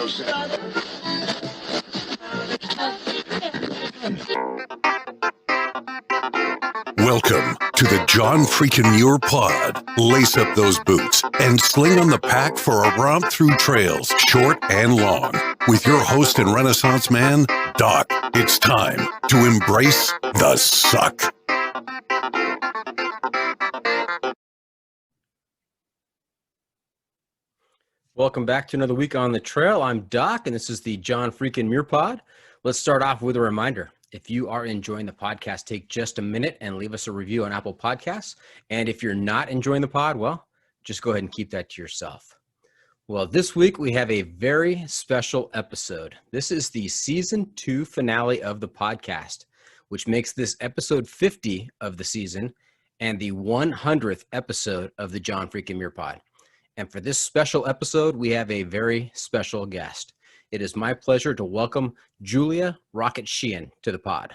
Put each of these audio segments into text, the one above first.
Welcome to the John Freakin Muir Pod. Lace up those boots and sling on the pack for a romp through trails, short and long. With your host and Renaissance man, Doc. It's time to embrace the suck. Welcome back to another week on the trail. I'm Doc, and this is the John Freakin Muir Pod. Let's start off with a reminder. If you are enjoying the podcast, take just a minute and leave us a review on Apple Podcasts. And if you're not enjoying the pod, well, just go ahead and keep that to yourself. Well, this week we have a very special episode. This is the season 2 finale of the podcast, which makes this episode 50 of the season and the 100th episode of the John Freakin Muir Pod. And for this special episode, we have a very special guest. It is my pleasure to welcome Julia Rocket Sheehan to the pod.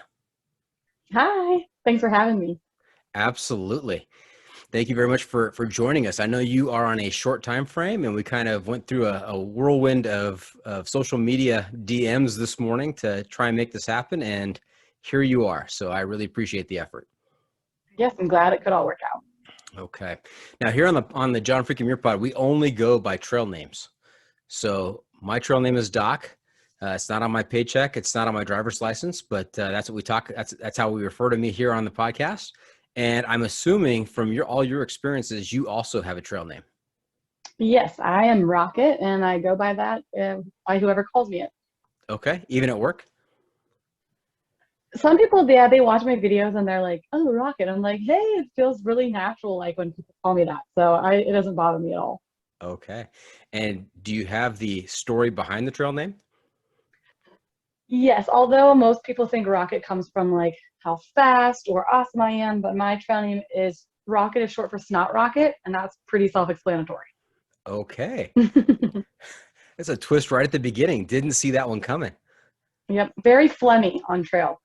Hi, thanks for having me. Absolutely. Thank you very much for joining us. I know you are on a short time frame, and we kind of went through a whirlwind of social media DMs this morning to try and make this happen, and here you are. So I really appreciate the effort. Yes, I'm glad it could all work out. Okay. Now here on the John Freakin Muir Pod, we only go by trail names. So my trail name is Doc. It's not on my paycheck. It's not on my driver's license, but that's what we talk. That's how we refer to me here on the podcast. And I'm assuming from all your experiences, you also have a trail name. Yes, I am Rocket, and I go by that by whoever calls me it. Okay, even at work? Some people, they watch my videos and they're like, "Oh, Rocket." I'm like, "Hey, it feels really natural, like when people call me that." So it doesn't bother me at all. Okay. And do you have the story behind the trail name? Yes, although most people think Rocket comes from like how fast or awesome I am, but my trail name is Rocket is short for Snot Rocket, and that's pretty self-explanatory. Okay. That's a twist right at the beginning. Didn't see that one coming. Yep, very phlegmy on trail.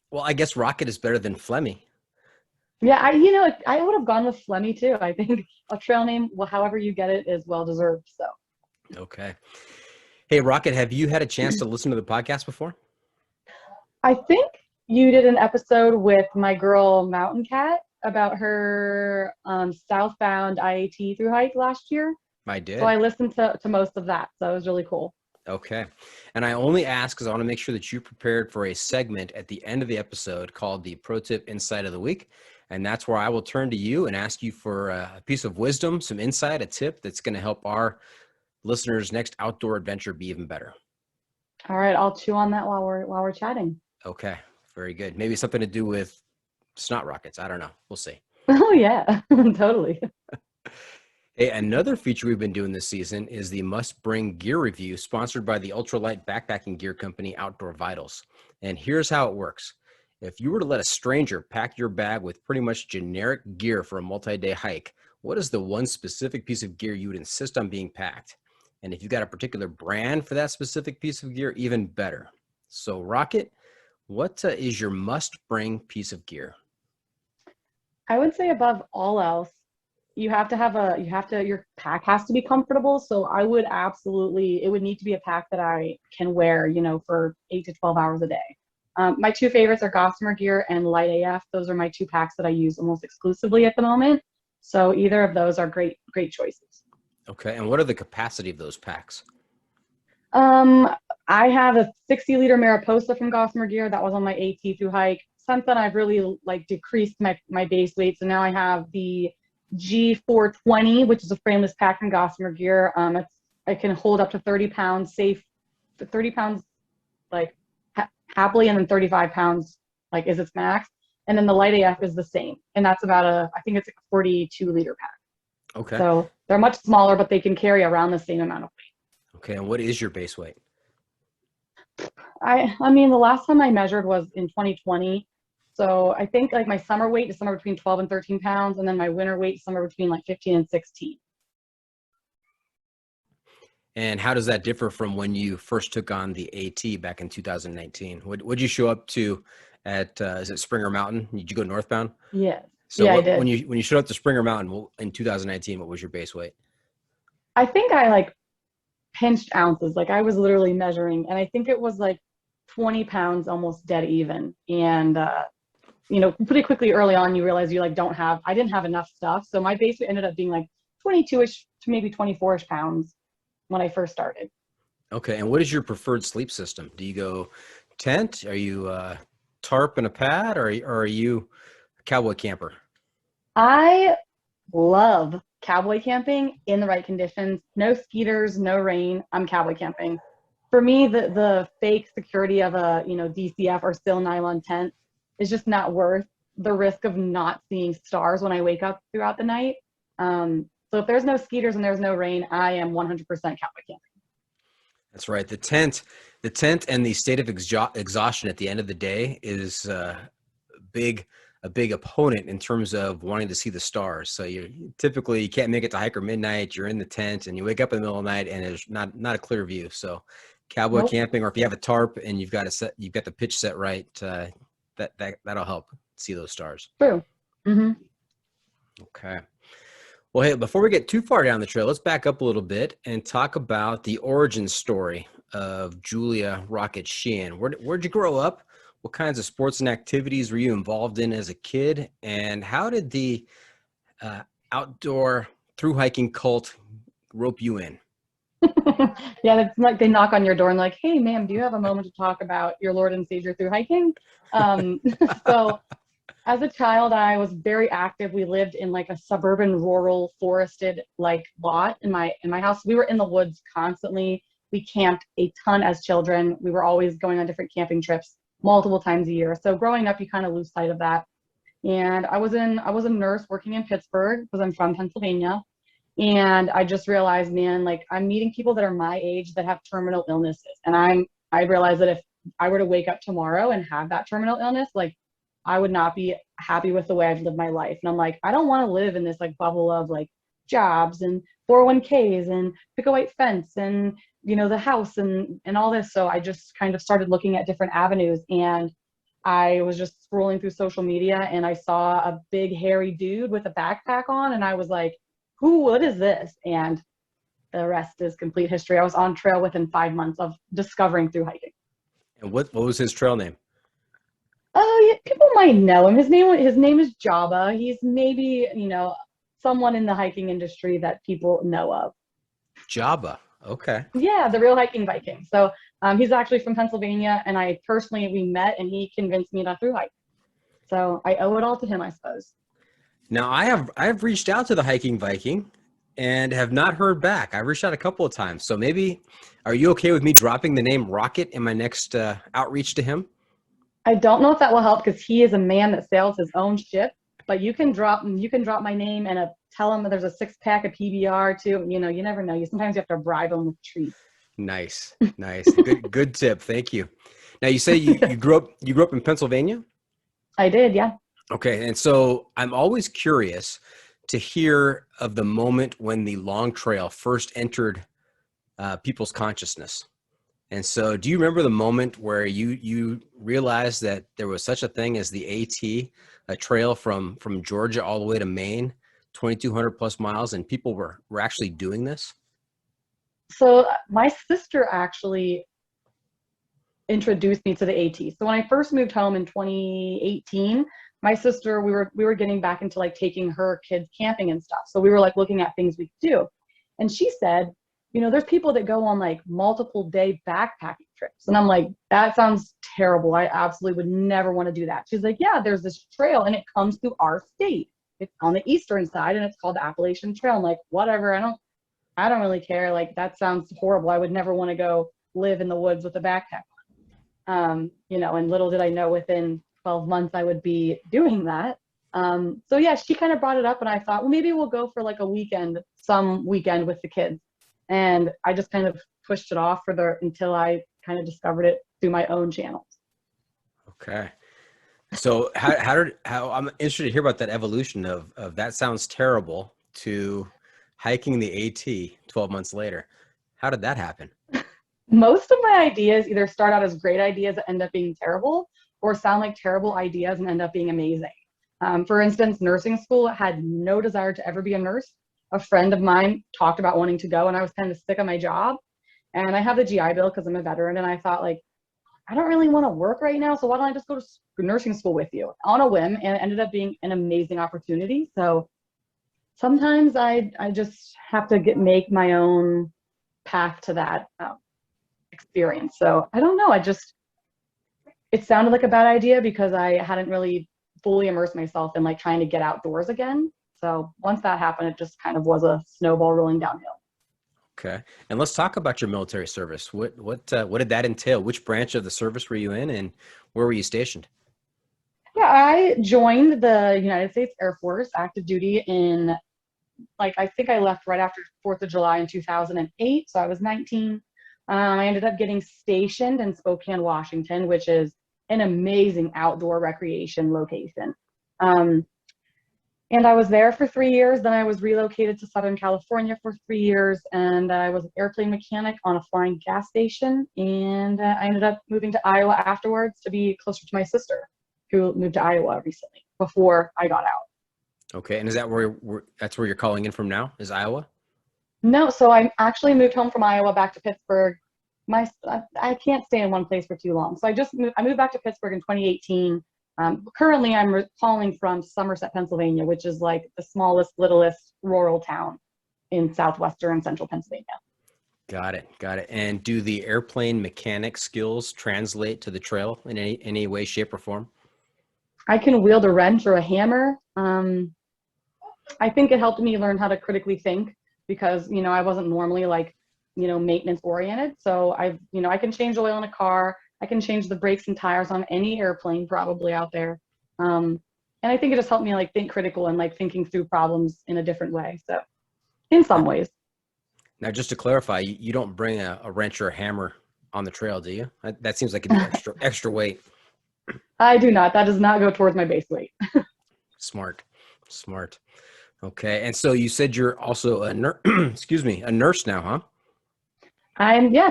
Well, I guess Rocket is better than Flemmy. Yeah, I would have gone with Flemmy too. I think a trail name, well, however you get it, is well deserved. So. Okay. Hey, Rocket, have you had a chance to listen to the podcast before? I think you did an episode with my girl Mountain Cat about her southbound IAT through hike last year. I did. So I listened to most of that. So it was really cool. Okay. And I only ask because I want to make sure that you're prepared for a segment at the end of the episode called the Pro Tip Insight of the Week. And that's where I will turn to you and ask you for a piece of wisdom, some insight, a tip that's going to help our listeners' next outdoor adventure be even better. All right. I'll chew on that while we're chatting. Okay. Very good. Maybe something to do with snot rockets. I don't know. We'll see. Oh, yeah. Totally. Hey, another feature we've been doing this season is the Must Bring Gear Review, sponsored by the ultralight backpacking gear company Outdoor Vitals. And here's how it works. If you were to let a stranger pack your bag with pretty much generic gear for a multi-day hike, what is the one specific piece of gear you would insist on being packed? And if you've got a particular brand for that specific piece of gear, even better. So Rocket, what is your must-bring piece of gear? I would say above all else, your pack has to be comfortable. So I would it would need to be a pack that I can wear, for 8 to 12 hours a day. My two favorites are Gossamer Gear and Light AF. Those are my two packs that I use almost exclusively at the moment. So either of those are great choices. Okay. And what are the capacity of those packs? I have a 60-liter Mariposa from Gossamer Gear. That was on my AT through hike. Since then, I've really decreased my base weight. So now I have the G420, which is a frameless pack from Gossamer Gear. I can hold up to 30 pounds safe, 30 pounds happily, and then 35 pounds is its max. And then the Light AF is the same, and that's about I think it's a 42-liter pack. Okay. So they're much smaller, but they can carry around the same amount of weight. Okay. And what is your base weight? I mean, the last time I measured was in 2020. So I think my summer weight is somewhere between 12 and 13 pounds. And then my winter weight is somewhere between 15 and 16. And how does that differ from when you first took on the AT back in 2019? What'd you show up to at, is it Springer Mountain? Did you go northbound? Yes. So I did. When you showed up to Springer Mountain in 2019, what was your base weight? I think I pinched ounces. Like I was literally measuring, and I think it was like 20 pounds, almost dead even. And, pretty quickly early on, you realize I didn't have enough stuff. So my base weight ended up being like 22-ish to maybe 24-ish pounds when I first started. Okay. And what is your preferred sleep system? Do you go tent? Are you tarp and a pad, or are you a cowboy camper? I love cowboy camping in the right conditions. No skeeters, no rain. I'm cowboy camping. For me, the fake security of a DCF or still nylon tent is just not worth the risk of not seeing stars when I wake up throughout the night. So if there's no skeeters and there's no rain, I am 100% cowboy camping. That's right. The tent and the state of exhaustion at the end of the day is a big opponent in terms of wanting to see the stars. So you can't make it to hike or midnight. You're in the tent and you wake up in the middle of the night and there's not a clear view. So cowboy camping, or if you have a tarp and you've got the pitch set right, that'll help see those stars. True. Mm-hmm. Okay. Well, hey, before we get too far down the trail, let's back up a little bit and talk about the origin story of Julia Rocket Sheehan. Where'd you grow up? What kinds of sports and activities were you involved in as a kid? And how did the outdoor thru hiking cult rope you in? Yeah, it's like they knock on your door and like, hey, ma'am, do you have a moment to talk about your Lord and Savior thru hiking? So as a child, I was very active. We lived in like a suburban, rural, forested like lot in my house. We were in the woods constantly. We camped a ton as children. We were always going on different camping trips multiple times a year. So growing up, you kind of lose sight of that. And I was a nurse working in Pittsburgh because I'm from Pennsylvania. And I just realized, man, like I'm meeting people that are my age that have terminal illnesses. And I realized that if I were to wake up tomorrow and have that terminal illness, like I would not be happy with the way I've lived my life. And I'm like, I don't want to live in this like bubble of like jobs and 401ks and pick a white fence and, the house and all this. So I just kind of started looking at different avenues, and I was just scrolling through social media and I saw a big hairy dude with a backpack on, and I was like, what is this? And the rest is complete history. I was on trail within 5 months of discovering thru hiking. And what was his trail name? Oh, yeah, people might know him. His name is Jabba. He's maybe, someone in the hiking industry that people know of. Jabba. Okay. Yeah, the real hiking Viking. So he's actually from Pennsylvania, and we met, and he convinced me to thru hike. So I owe it all to him, I suppose. Now I have reached out to the hiking Viking and have not heard back. I've reached out a couple of times. So maybe, are you okay with me dropping the name Rocket in my next outreach to him? I don't know if that will help because he is a man that sails his own ship, but you can drop my name and tell him that there's a 6-pack of PBR too. You never know. Sometimes you have to bribe him with treats. Nice. Good tip. Thank you. Now you say you grew up in Pennsylvania? I did. Yeah. Okay. And so I'm always curious to hear of the moment when the long trail first entered people's consciousness. And so do you remember the moment where you realized that there was such a thing as the AT, a trail from Georgia all the way to Maine, 2,200 plus miles, and people were actually doing this? So my sister actually introduced me to the AT. So when I first moved home in 2018, my sister, we were getting back into like taking her kids camping and stuff. So we were like looking at things we could do. And she said, there's people that go on like multiple day backpacking trips. And I'm like, that sounds terrible. I absolutely would never want to do that. She's like, yeah, there's this trail and it comes through our state. It's on the eastern side and it's called the Appalachian Trail. I'm like, whatever. I don't really care. Like, that sounds horrible. I would never want to go live in the woods with a backpack on. And little did I know within 12 months I would be doing that. So yeah, she kind of brought it up and I thought, well, maybe we'll go for like some weekend with the kids. And I just kind of pushed it off until I kind of discovered it through my own channels. Okay. So how I'm interested to hear about that evolution of that sounds terrible to hiking the AT 12 months later. How did that happen? Most of my ideas either start out as great ideas that end up being terrible, or sound like terrible ideas and end up being amazing. For instance, nursing school, had no desire to ever be a nurse. A friend of mine talked about wanting to go, and I was kind of sick of my job. And I have the GI Bill because I'm a veteran. And I thought, like, I don't really want to work right now. So why don't I just go to nursing school with you on a whim? And it ended up being an amazing opportunity. So sometimes I just have to make my own path to that experience. So I don't know. It sounded like a bad idea because I hadn't really fully immersed myself in like trying to get outdoors again. So once that happened, it just kind of was a snowball rolling downhill. Okay. And let's talk about your military service. What did that entail? Which branch of the service were you in, and where were you stationed? Yeah, I joined the United States Air Force active duty in, like, I think I left right after 4th of July in 2008. So I was 19. I ended up getting stationed in Spokane, Washington, which is an amazing outdoor recreation location. And I was there for 3 years. Then I was relocated to Southern California for 3 years, and I was an airplane mechanic on a flying gas station. And I ended up moving to Iowa afterwards to be closer to my sister, who moved to Iowa recently before I got out. Okay. And is that where that's where you're calling in from now? Is Iowa? No, so I actually moved home from Iowa back to Pittsburgh. I can't stay in one place for too long. So I moved back to Pittsburgh in 2018. Currently, I'm calling from Somerset, Pennsylvania, which is like the smallest, littlest rural town in southwestern and central Pennsylvania. Got it. Got it. And do the airplane mechanic skills translate to the trail in any way, shape, or form? I can wield a wrench or a hammer. I think it helped me learn how to critically think because, I wasn't normally like, maintenance oriented. So I can change oil in a car. I can change the brakes and tires on any airplane probably out there. And I think it just helped me like think critical and like thinking through problems in a different way. So in some ways. Now, just to clarify, you don't bring a wrench or a hammer on the trail, do you? That seems like it'd be extra weight. I do not. That does not go towards my base weight. Smart. Okay. And so you said you're also a nurse now, huh?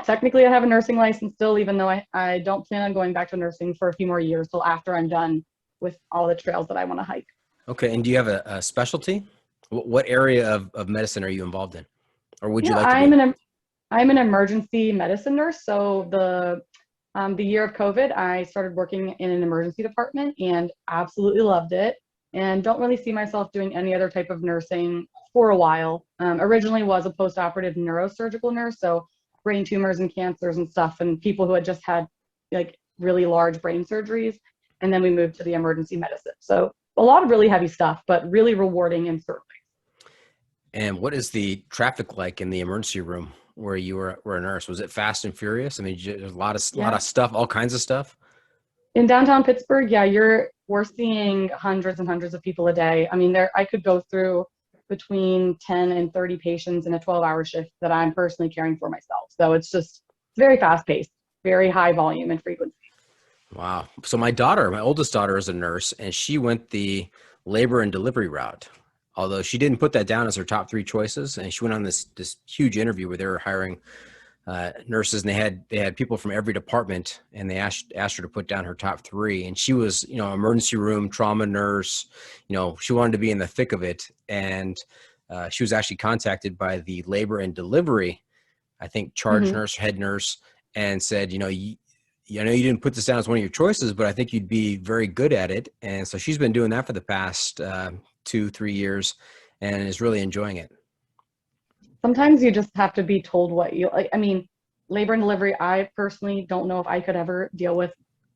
Technically I have a nursing license still, even though I don't plan on going back to nursing for a few more years till after I'm done with all the trails that I want to hike. Okay. And do you have a specialty? What area of medicine are you involved in? Or would you like to be? I'm an emergency medicine nurse. So the year of COVID, I started working in an emergency department and absolutely loved it. And don't really see myself doing any other type of nursing for a while. Originally was a post-operative neurosurgical nurse. So brain tumors and cancers and stuff, and people who had just had like really large brain surgeries. And then we moved to the emergency medicine. So a lot of really heavy stuff, but really rewarding in certain ways. And what is the traffic like in the emergency room where you were a nurse? Was it fast and furious? I mean, there's a lot of stuff, all kinds of stuff. In downtown Pittsburgh, we're seeing hundreds and hundreds of people a day. I mean, I could go through between 10 and 30 patients in a 12-hour shift that I'm personally caring for myself. So it's very fast paced, very high volume and frequency. Wow. So my oldest daughter is a nurse, and she went the labor and delivery route, although she didn't put that down as her top 3 choices. And she went on this huge interview where they were hiring nurses, and they had people from every department, and they asked her to put down her top 3. And she was, emergency room trauma nurse. She wanted to be in the thick of it. And she was actually contacted by the labor and delivery, I think, charge nurse, head nurse, and said, I know you didn't put this down as one of your choices, but I think you'd be very good at it. And so she's been doing that for the past 2-3 years and is really enjoying it. Sometimes you just have to be told what you like. I mean, labor and delivery, I personally don't know if I could ever deal with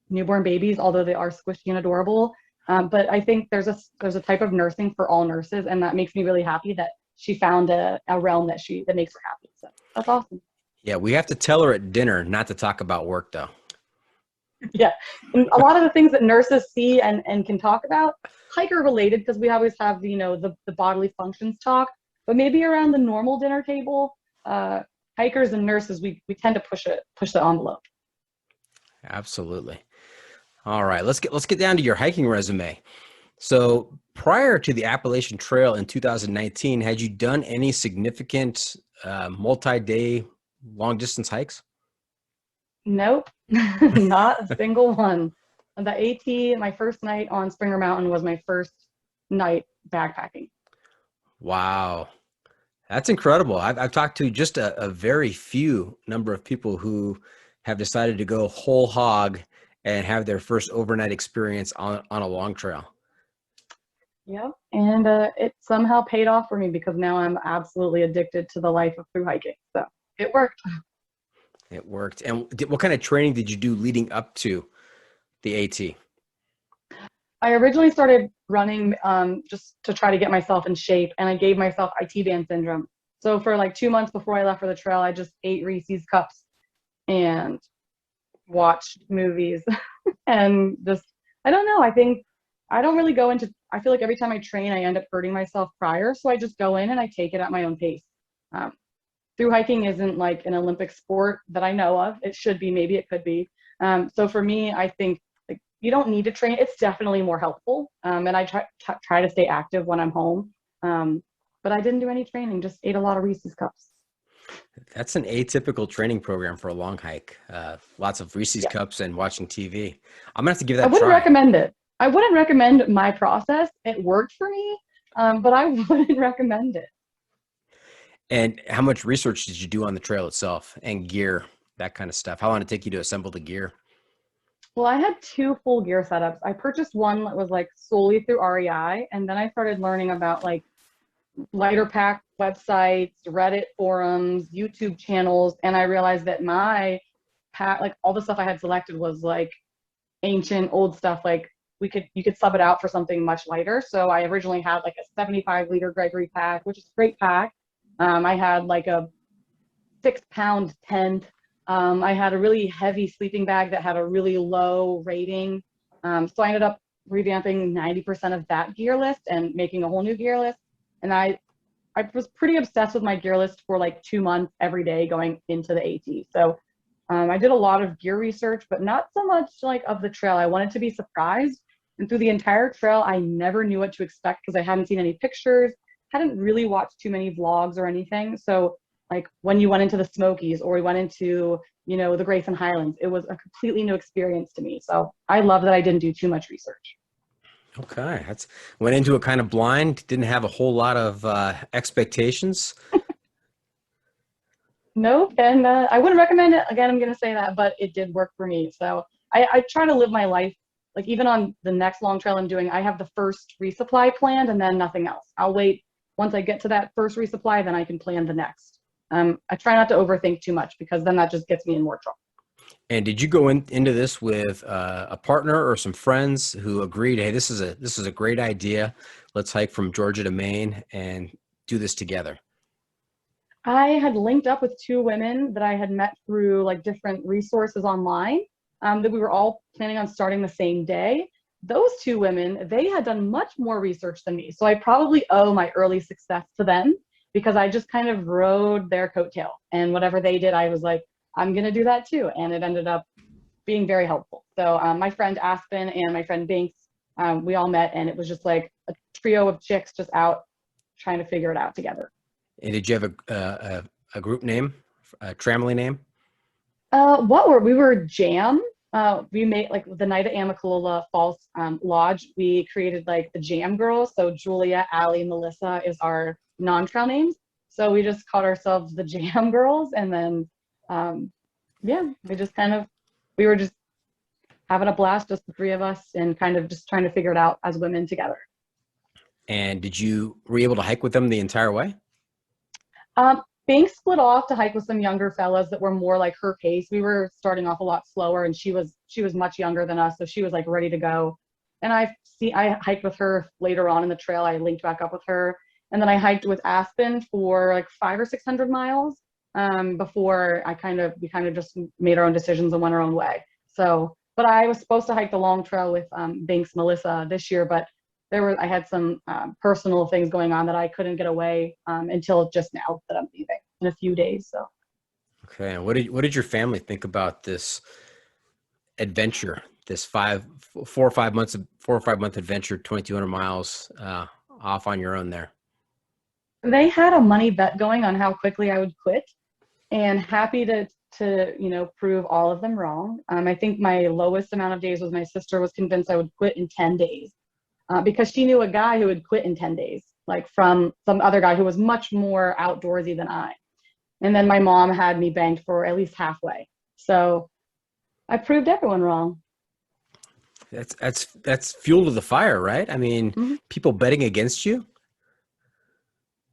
newborn babies, although they are squishy and adorable. But I think there's a type of nursing for all nurses, and that makes me really happy that she found a realm that makes her happy. So that's awesome. Yeah, we have to tell her at dinner not to talk about work, though. Yeah, and a lot of the things that nurses see and can talk about, hiker related, because we always have the bodily functions talk. But maybe around the normal dinner table, hikers and nurses, we tend to push the envelope. Absolutely. All right, let's get down to your hiking resume. So prior to the Appalachian Trail in 2019, had you done any significant multi-day long distance hikes? Nope, not a single one. The AT, my first night on Springer Mountain was my first night backpacking. Wow. That's incredible. I've talked to just a very few number of people who have decided to go whole hog and have their first overnight experience on a long trail. Yep. And it somehow paid off for me because now I'm absolutely addicted to the life of thru hiking. So it worked. It worked. And what kind of training did you do leading up to the AT? I originally started running just to try to get myself in shape, and I gave myself IT band syndrome. So for like 2 months before I left for the trail, I just ate Reese's cups and watched movies and just, I don't know. I think I don't really go into, I feel like every time I train, I end up hurting myself prior. So I just go in and I take it at my own pace. Um, Through hiking isn't like an Olympic sport that I know of. It should be, maybe it could be. So for me, I think like you don't need to train. It's definitely more helpful. And I try to stay active when I'm home. But I didn't do any training, just ate a lot of Reese's cups. That's an atypical training program for a long hike. Lots of Reese's Yeah. cups and watching TV. I'm gonna have to give I that a wouldn't try. recommend it. I wouldn't recommend my process. It worked for me, but I wouldn't recommend it. And how much research did you do on the trail itself and gear, that kind of stuff? How long did it take you to assemble the gear? Well, I had two full gear setups. I purchased one that was like solely through REI, and then I started learning about like lighter pack websites, Reddit forums, YouTube channels, and I realized that my pack, like all the stuff I had selected was like ancient old stuff. Like you could sub it out for something much lighter. So I originally had like a 75-liter Gregory pack, which is a great pack. I had like a 6-pound tent. I had a really heavy sleeping bag that had a really low rating. So I ended up revamping 90% of that gear list and making a whole new gear list. And I was pretty obsessed with my gear list for like 2 months every day going into the AT. So I did a lot of gear research, but not so much like of the trail. I wanted to be surprised. And through the entire trail, I never knew what to expect because I hadn't seen any pictures, hadn't really watched too many vlogs or anything. So like when you went into the Smokies or we went into, you know, the Grayson Highlands, it was a completely new experience to me. So I love that I didn't do too much research. Okay, that's went into it kind of blind. Didn't have a whole lot of expectations. Nope. And I wouldn't recommend it. Again, I'm going to say that, but it did work for me. So I try to live my life, like even on the next long trail I'm doing, I have the first resupply planned and then nothing else. I'll wait. Once I get to that first resupply, then I can plan the next. I try not to overthink too much because then that just gets me in more trouble. And did you go into this with a partner or some friends who agreed, hey, this is a great idea. Let's hike from Georgia to Maine and do this together? I had linked up with two women that I had met through like different resources online, that we were all planning on starting the same day. Those two women, they had done much more research than me. So I probably owe my early success to them because I just kind of rode their coattail, and whatever they did, I was like, I'm going to do that too. And it ended up being very helpful. So my friend Aspen and my friend Binks, we all met, and it was just like a trio of chicks just out trying to figure it out together. And did you have a group name, a tramily name? We were Jam. We made like the night at Amicalola Falls Lodge, we created like the Jam Girls. So Julia, Allie, Melissa is our non-trail names. So we just called ourselves the Jam Girls. And then, yeah, we were just having a blast, just the three of us, and kind of just trying to figure it out as women together. And were you able to hike with them the entire way? Banks split off to hike with some younger fellas that were more like her pace. We were starting off a lot slower, and she was much younger than us, so she was like ready to go. And I hiked with her later on in the trail. I linked back up with her, and then I hiked with Aspen for like 500 or 600 miles before we kind of just made our own decisions and went our own way. So, but I was supposed to hike the long trail with Banks Melissa this year, but I had some personal things going on that I couldn't get away until just now that I'm leaving in a few days. So. Okay. And what did your family think about this adventure, this 4 or 5 month adventure, 2,200 miles off on your own there? They had a money bet going on how quickly I would quit, and happy to prove all of them wrong. I think my lowest amount of days was my sister was convinced I would quit in 10 days. Because she knew a guy who would quit in 10 days. like from some other guy who was much more outdoorsy than I. And then my mom had me banked for at least halfway. So I proved everyone wrong. That's fuel to the fire, right? I mean, people betting against you.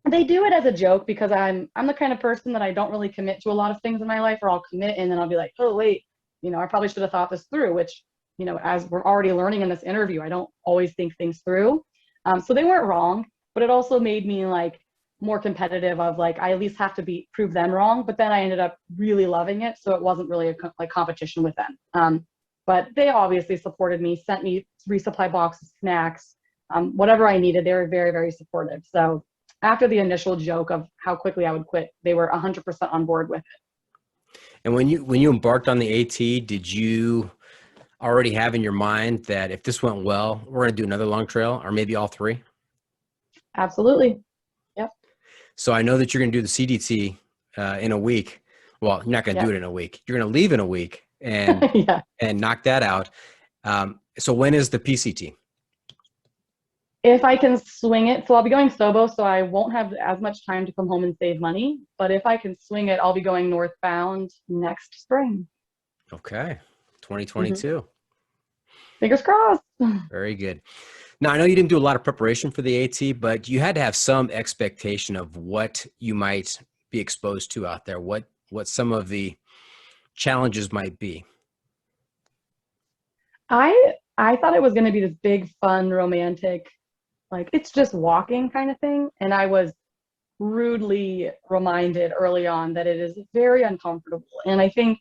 They do it as a joke because I'm the kind of person that I don't really commit to a lot of things in my life, or I'll commit and then I'll be like, oh wait, I probably should have thought this through, which, as we're already learning in this interview, I don't always think things through. So they weren't wrong, but it also made me like more competitive of like, I at least have to prove them wrong. But then I ended up really loving it. So it wasn't really a competition with them. But they obviously supported me, sent me resupply boxes, snacks, whatever I needed. They were very, very supportive. So after the initial joke of how quickly I would quit, they were 100% on board with it. And when you embarked on the AT, did you already have in your mind that if this went well, we're going to do another long trail, or maybe all three? Absolutely. Yep. So I know that you're going to do the CDT in a week. Well, you're not going to do it in a week. You're going to leave in a week and and knock that out. So when is the PCT? If I can swing it, so I'll be going Sobo, so I won't have as much time to come home and save money. But if I can swing it, I'll be going northbound next spring. Okay, 2022. Fingers crossed. Very good. Now, I know you didn't do a lot of preparation for the AT, but you had to have some expectation of what you might be exposed to out there, what some of the challenges might be. I thought it was going to be this big, fun, romantic, like it's just walking kind of thing. And I was rudely reminded early on that it is very uncomfortable. And I think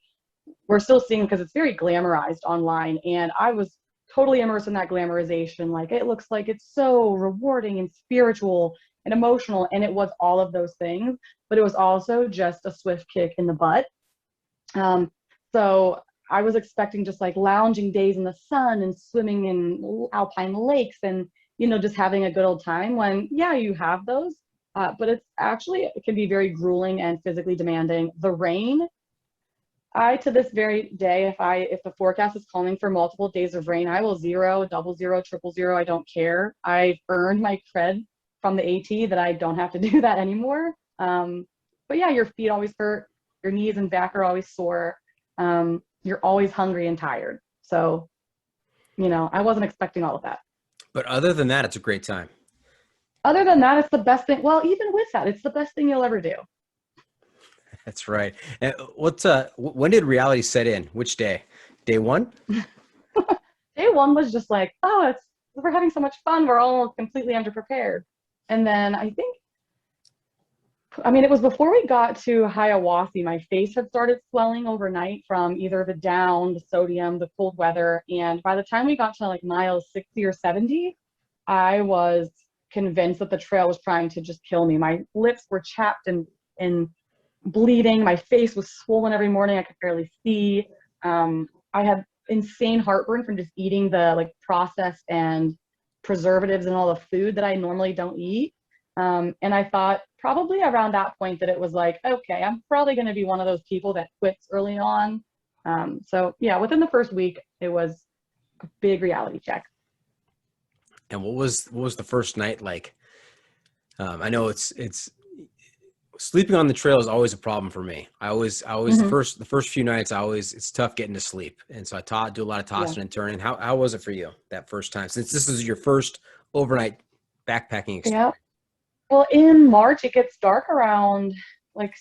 we're still seeing, because it's very glamorized online. And I was totally immersed in that glamorization. Like it looks like it's so rewarding and spiritual and emotional. And it was all of those things, but it was also just a swift kick in the butt. So I was expecting just like lounging days in the sun and swimming in alpine lakes and, just having a good old time when, yeah, you have those, but it can be very grueling and physically demanding. The rain, to this very day, if the forecast is calling for multiple days of rain, I will 0, 00, 000. I don't care. I've earned my cred from the AT that I don't have to do that anymore. But yeah, your feet always hurt. Your knees and back are always sore. You're always hungry and tired. So, I wasn't expecting all of that. But other than that, it's a great time. Other than that, it's the best thing. Well, even with that, it's the best thing you'll ever do. That's right. And when did reality set in? Which day? Day one? Day one was just like, oh, we're having so much fun. We're all completely underprepared. And then it was before we got to Hiawassee, my face had started swelling overnight from either the down, the sodium, the cold weather. And by the time we got to like miles 60 or 70, I was convinced that the trail was trying to just kill me. My lips were chapped and bleeding. My face was swollen every morning. I could barely see. I had insane heartburn from just eating the like processed and preservatives and all the food that I normally don't eat. And I thought probably around that point that it was like, okay, I'm probably going to be one of those people that quits early on. So yeah, within the first week, it was a big reality check. And what was the first night like? I know it's sleeping on the trail is always a problem for me. I always the first few nights, it's tough getting to sleep. And so I do a lot of tossing and turning. How was it for you that first time? Since this is your first overnight backpacking experience. Yeah. Well, in March, it gets dark around like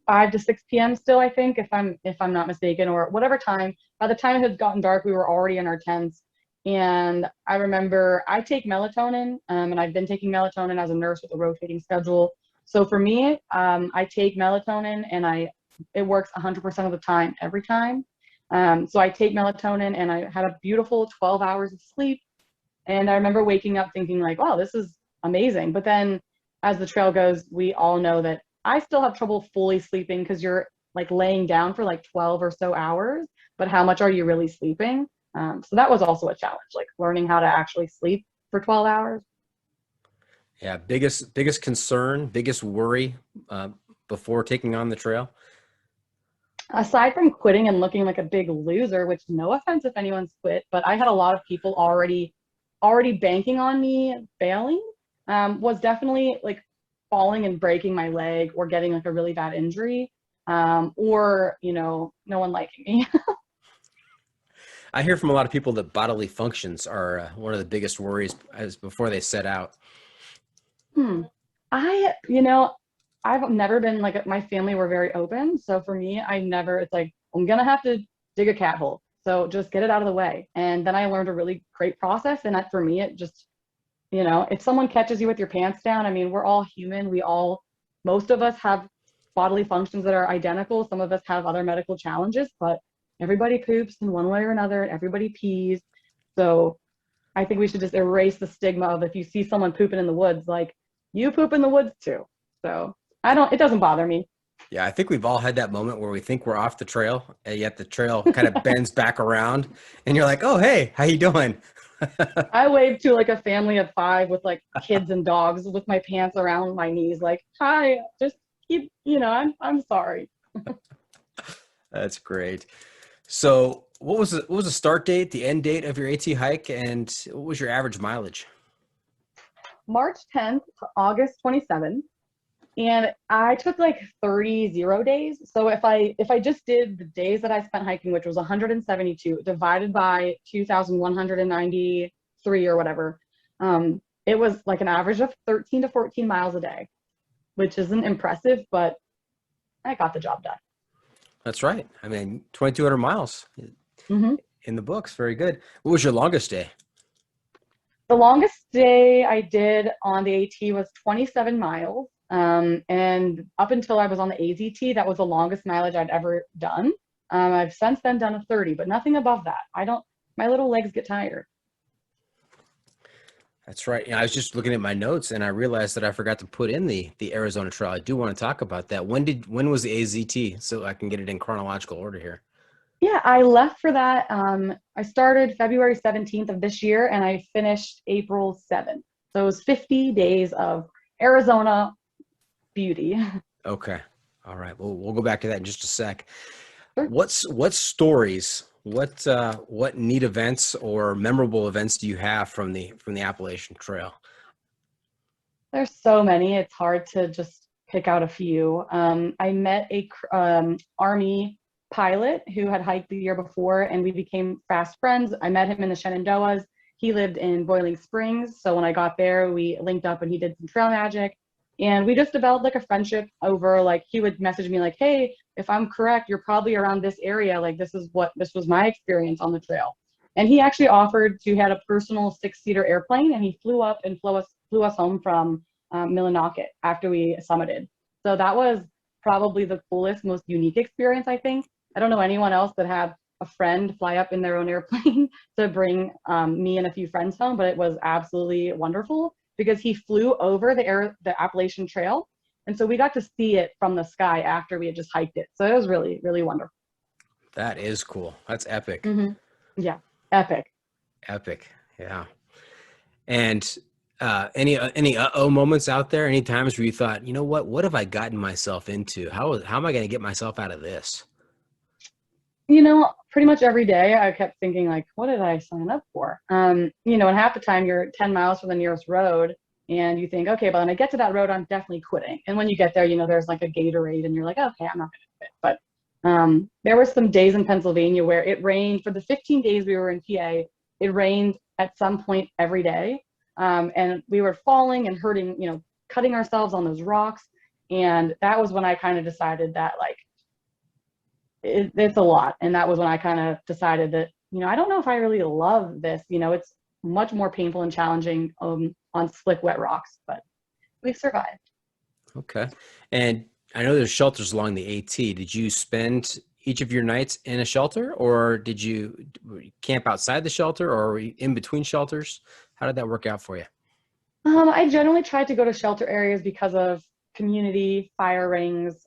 5 to 6 p.m. still, I think, if I'm not mistaken, or whatever time. By the time it had gotten dark, we were already in our tents. And I remember I take melatonin, and I've been taking melatonin as a nurse with a rotating schedule. So for me, I take melatonin and it works 100% of the time, every time. So I take melatonin and I had a beautiful 12 hours of sleep. And I remember waking up thinking like, wow, this is amazing. But then as the trail goes, we all know that I still have trouble fully sleeping because you're like laying down for like 12 or so hours, but how much are you really sleeping? So that was also a challenge, like learning how to actually sleep for 12 hours. Yeah. Biggest concern, biggest worry before taking on the trail? Aside from quitting and looking like a big loser, which no offense if anyone's quit, but I had a lot of people already banking on me bailing. was definitely like falling and breaking my leg or getting like a really bad injury, or, you know, no one liking me. I hear from a lot of people that bodily functions are one of the biggest worries as before they set out. You know, I've never been like, my family were very open. So for me, it's like, I'm gonna have to dig a cat hole. So just get it out of the way. And then I learned a really great process. And that for me, it just, you know, if someone catches you with your pants down, I mean, we're all human. Most of us have bodily functions that are identical. Some of us have other medical challenges, but everybody poops in one way or another. Everybody pees. So I think we should just erase the stigma of if you see someone pooping in the woods, like, you poop in the woods too. So it doesn't bother me. Yeah, I think we've all had that moment where we think we're off the trail, and yet the trail kind of bends back around, and you're like, "Oh, hey, how you doing?" I waved to like a family of 5 with like kids and dogs with my pants around my knees, like, "Hi, just keep, you know, I'm sorry." That's great. So, what was the start date, the end date of your AT hike, and what was your average mileage? March 10th to August 27th. And I took like 30 0 days. So if I just did the days that I spent hiking, which was 172 divided by 2,193 or whatever, it was like an average of 13 to 14 miles a day, which isn't impressive, but I got the job done. That's right. I mean, 2,200 miles Mm-hmm. in the books. Very good. What was your longest day? The longest day I did on the AT was 27 miles. And up until I was on the AZT, that was the longest mileage I'd ever done. I've since then done a 30, but nothing above that. My little legs get tired. That's right. Yeah, I was just looking at my notes and I realized that I forgot to put in the Arizona Trail. I do want to talk about that. When was the AZT, so I can get it in chronological order here? Yeah, I left for that. I started February 17th of this year and I finished April 7th. So it was 50 days of Arizona beauty. Okay. All right. Well, we'll go back to that in just a sec. Sure. What stories, what neat events or memorable events do you have from the Appalachian Trail? There's so many. It's hard to just pick out a few. I met a Army pilot who had hiked the year before, and we became fast friends. I met him in the Shenandoahs. He lived in Boiling Springs, so when I got there, we linked up and he did some trail magic. And we just developed like a friendship over, like, he would message me like, "Hey, if I'm correct, you're probably around this area. Like, this was my experience on the trail." And he actually offered to had a personal 6-seater airplane, and he flew up and flew us home from Millinocket after we summited. So that was probably the coolest, most unique experience, I think. I don't know anyone else that had a friend fly up in their own airplane to bring me and a few friends home, but it was absolutely wonderful because he flew over the Appalachian Trail. And so we got to see it from the sky after we had just hiked it. So it was really, really wonderful. That is cool. That's epic. Mm-hmm. Yeah, epic. Epic. Yeah. And any moments out there, any times where you thought, you know what have I gotten myself into? How am I going to get myself out of this? You know, pretty much every day I kept thinking, like, what did I sign up for? You know, and half the time you're 10 miles from the nearest road and you think, okay, but when I get to that road, I'm definitely quitting. And when you get there, you know, there's like a Gatorade and you're like, okay, I'm not going to quit. But there were some days in Pennsylvania where it rained for the 15 days we were in PA. It rained at some point every day. And we were falling and hurting, you know, cutting ourselves on those rocks. And that was when I kind of decided that, like, it's a lot. And that was when I kind of decided that, you know, I don't know if I really love this. You know, it's much more painful and challenging on slick, wet rocks, but we've survived. Okay. And I know there's shelters along the AT. Did you spend each of your nights in a shelter, or did you camp outside the shelter, or were you in between shelters? How did that work out for you? I generally tried to go to shelter areas because of community, fire rings,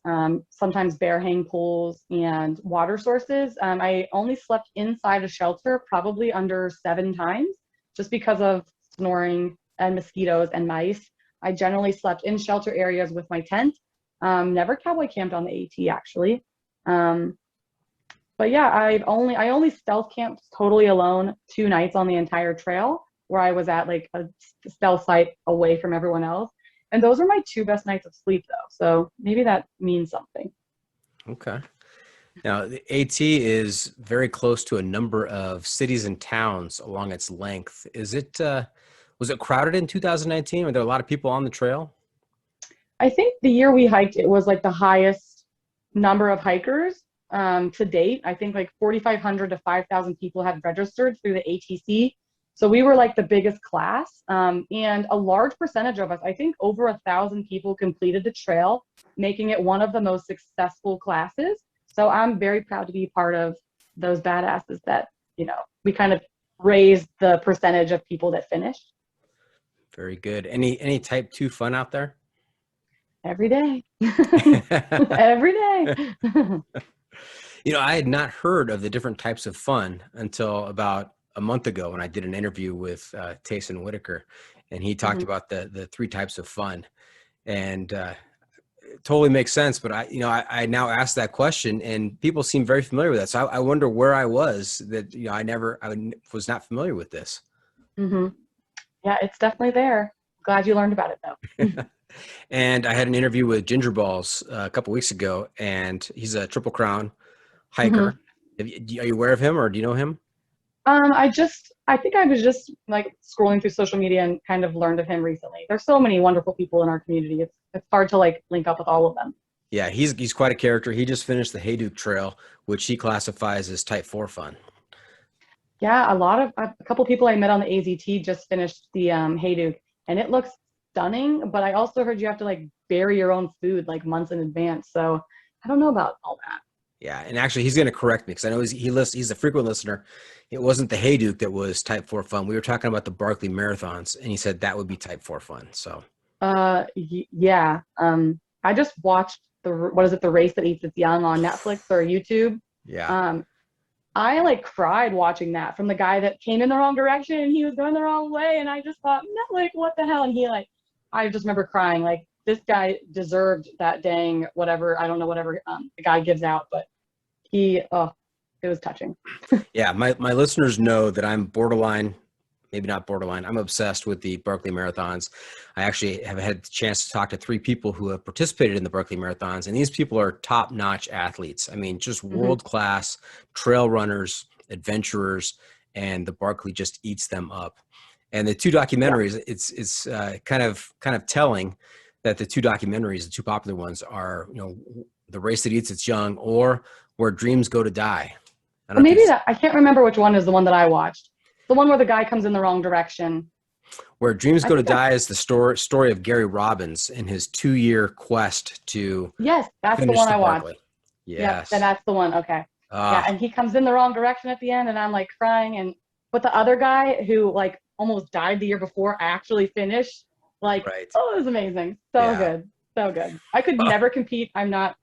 sometimes bear hang pools, and water sources. I only slept inside a shelter probably under 7 times just because of snoring and mosquitoes and mice. I generally slept in shelter areas with my tent. Never cowboy camped on the AT, actually. But yeah, I only stealth camped totally alone 2 nights on the entire trail. where I was at like a stealth site away from everyone else. And those are my 2 best nights of sleep though. So maybe that means something. Okay. Now, the AT is very close to a number of cities and towns along its length. Was it crowded in 2019? Were there a lot of people on the trail? I think the year we hiked, it was like the highest number of hikers to date. I think like 4,500 to 5,000 people had registered through the ATC. So we were like the biggest class, and a large percentage of us, I think over 1,000 people completed the trail, making it one of the most successful classes. So I'm very proud to be part of those badasses that, we kind of raised the percentage of people that finished. Very good. Any type 2 fun out there? Every day. Every day. I had not heard of the different types of fun until about a month ago when I did an interview with Tayson Whitaker, and he talked about the 3 types of fun, and it totally makes sense. But I now asked that question, and people seem very familiar with that. So I wonder where I was that I was not familiar with this. Yeah, it's definitely there. Glad you learned about it though. And I had an interview with Ginger Balls a couple weeks ago, and he's a Triple Crown hiker. Are you aware of him, or do you know him? I think I was just like scrolling through social media and kind of learned of him recently. There's so many wonderful people in our community. It's hard to like link up with all of them. Yeah, he's quite a character. He just finished the Hayduke Trail, which he classifies as type 4 fun. Yeah, a couple people I met on the AZT just finished the Hayduke, and it looks stunning. But I also heard you have to like bury your own food like months in advance. So I don't know about all that. Yeah, and actually he's going to correct me because I know he's a frequent listener. It wasn't the Hayduke that was type 4 fun. We were talking about the Barkley Marathons, and he said that would be type 4 fun. So yeah. I just watched the Race That Eats Its Young on Netflix or YouTube. Yeah. I like cried watching that from the guy that came in the wrong direction and he was going the wrong way, and I just thought, no, like what the hell? And I just remember crying, like this guy deserved that dang whatever, I don't know, whatever the guy gives out, but it was touching. Yeah, my listeners know that I'm borderline, maybe not borderline, I'm obsessed with the Barkley Marathons. I actually have had the chance to talk to 3 people who have participated in the Barkley Marathons, and these people are top-notch athletes. I mean, just world-class trail runners, adventurers, and the Barkley just eats them up. And the 2 documentaries, it's kind of telling that the 2 documentaries, the 2 popular ones, are The Race That Eats Its Young or Where Dreams Go to Die. I can't remember which one is the one that I watched. The one where the guy comes in the wrong direction. Where Dreams Go to Die is the story of Gary Robbins and his 2-year quest to Yes, that's the one I watched. Yes. Yeah, that's the one. Okay. Yeah, and he comes in the wrong direction at the end, and I'm like crying. But the other guy who like almost died the year before actually finished. Like, right. Oh, it was amazing. So good. So good. I could never compete. I'm not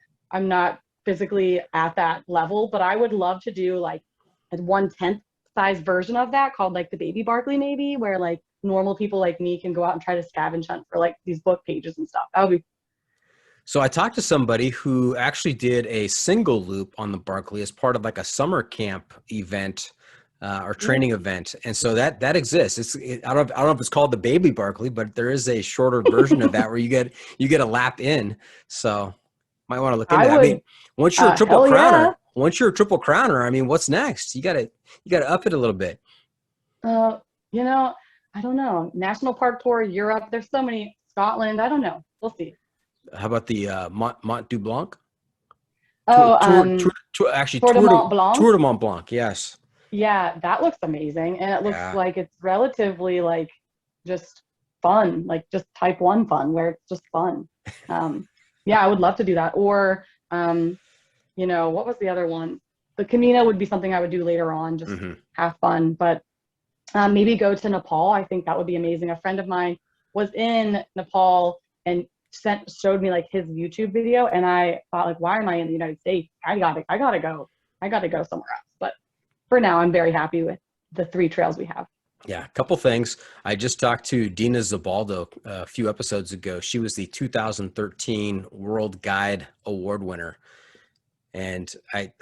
physically at that level, but I would love to do like a 1/10 size version of that called like the Baby Barkley, maybe, where like normal people like me can go out and try to scavenge hunt for like these book pages and stuff. That would be. So I talked to somebody who actually did a single loop on the Barkley as part of like a summer camp event or training event. And so that exists. I don't know if it's called the Baby Barkley, but there is a shorter version of that where you get a lap in. So might want to look into that. I mean, once you're a triple crowner, I mean, what's next? You gotta up it a little bit. I don't know. National Park Tour, Europe. There's so many. Scotland. I don't know. We'll see. How about the Mont du Blanc? Tour de Mont Blanc. Tour de Mont Blanc. Yes. Yeah, that looks amazing, and it looks like it's relatively like just fun, like just type 1 fun, where it's just fun. Yeah, I would love to do that. Or, what was the other one? The Camino would be something I would do later on, just have fun. But maybe go to Nepal. I think that would be amazing. A friend of mine was in Nepal and showed me like his YouTube video, and I thought like, why am I in the United States? I gotta go somewhere else. But for now, I'm very happy with the 3 trails we have. Yeah, a couple things. I just talked to Dina Zabaldo a few episodes ago. She was the 2013 World Guide Award winner. And I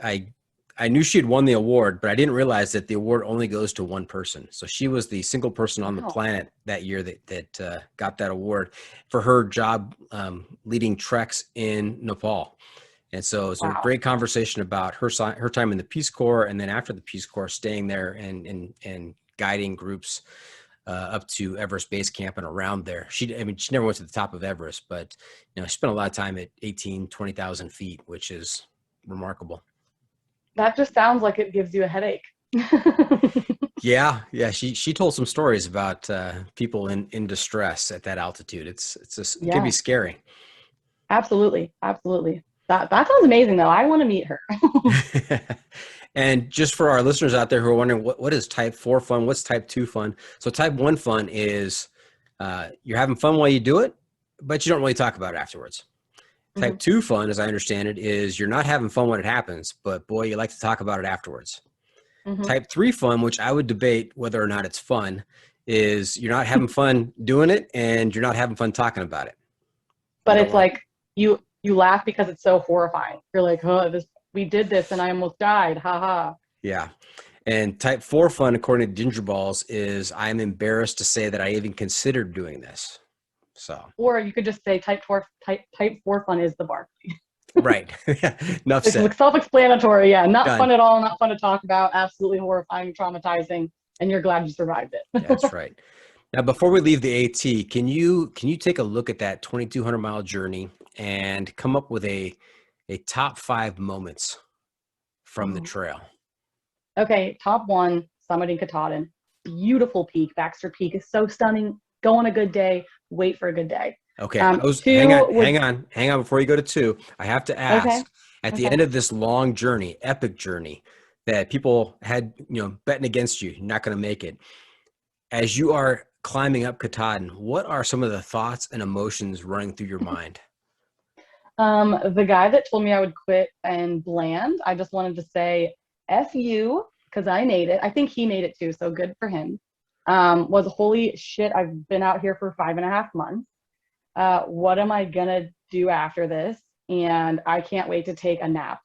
I knew she had won the award, but I didn't realize that the award only goes to one person. So she was the single person on the Wow. planet that year that got that award for her job leading treks in Nepal. And so it's a Wow. great conversation about her time in the Peace Corps, and then after the Peace Corps, staying there and guiding groups up to Everest Base Camp and around there. She never went to the top of Everest, but she spent a lot of time at 20,000 feet, which is remarkable. That just sounds like it gives you a headache. Yeah. She told some stories about people in distress at that altitude. It can be scary. Absolutely. That sounds amazing, though. I want to meet her. And just for our listeners out there who are wondering what is type 4 fun, what's type 2 fun? So type 1 fun is you're having fun while you do it, but you don't really talk about it afterwards. Type 2 fun, as I understand it, is you're not having fun when it happens, but boy, you like to talk about it afterwards. Type 3 fun, which I would debate whether or not it's fun, is you're not having fun doing it and you're not having fun talking about it. But it's like you laugh because it's so horrifying. You're like, oh, we did this and I almost died. Ha ha. Yeah. And type 4 fun, according to Ginger Balls, is I'm embarrassed to say that I even considered doing this. So. Or you could just say type 4 fun is the Barkley. Right. Enough said. It's self-explanatory. Yeah. Not Done. Fun at all. Not fun to talk about. Absolutely horrifying, traumatizing. And you're glad you survived it. That's right. Now, before we leave the AT, can you take a look at that 2,200 mile journey and come up with a top 5 moments from the trail? Okay. Top 1, Summit in Katahdin. Beautiful peak. Baxter Peak is so stunning. Go on a good day. Wait for a good day. Okay. Hang on. Before you go to 2, I have to ask, at the end of this long journey, epic journey that people had, betting against you, you're not going to make it. As you are climbing up Katahdin, what are some of the thoughts and emotions running through your mind? The guy that told me I would quit and bland, I just wanted to say, F you, because I made it. I think he made it too, so good for him. Was holy shit, I've been out here for 5.5 months. What am I gonna do after this? And I can't wait to take a nap.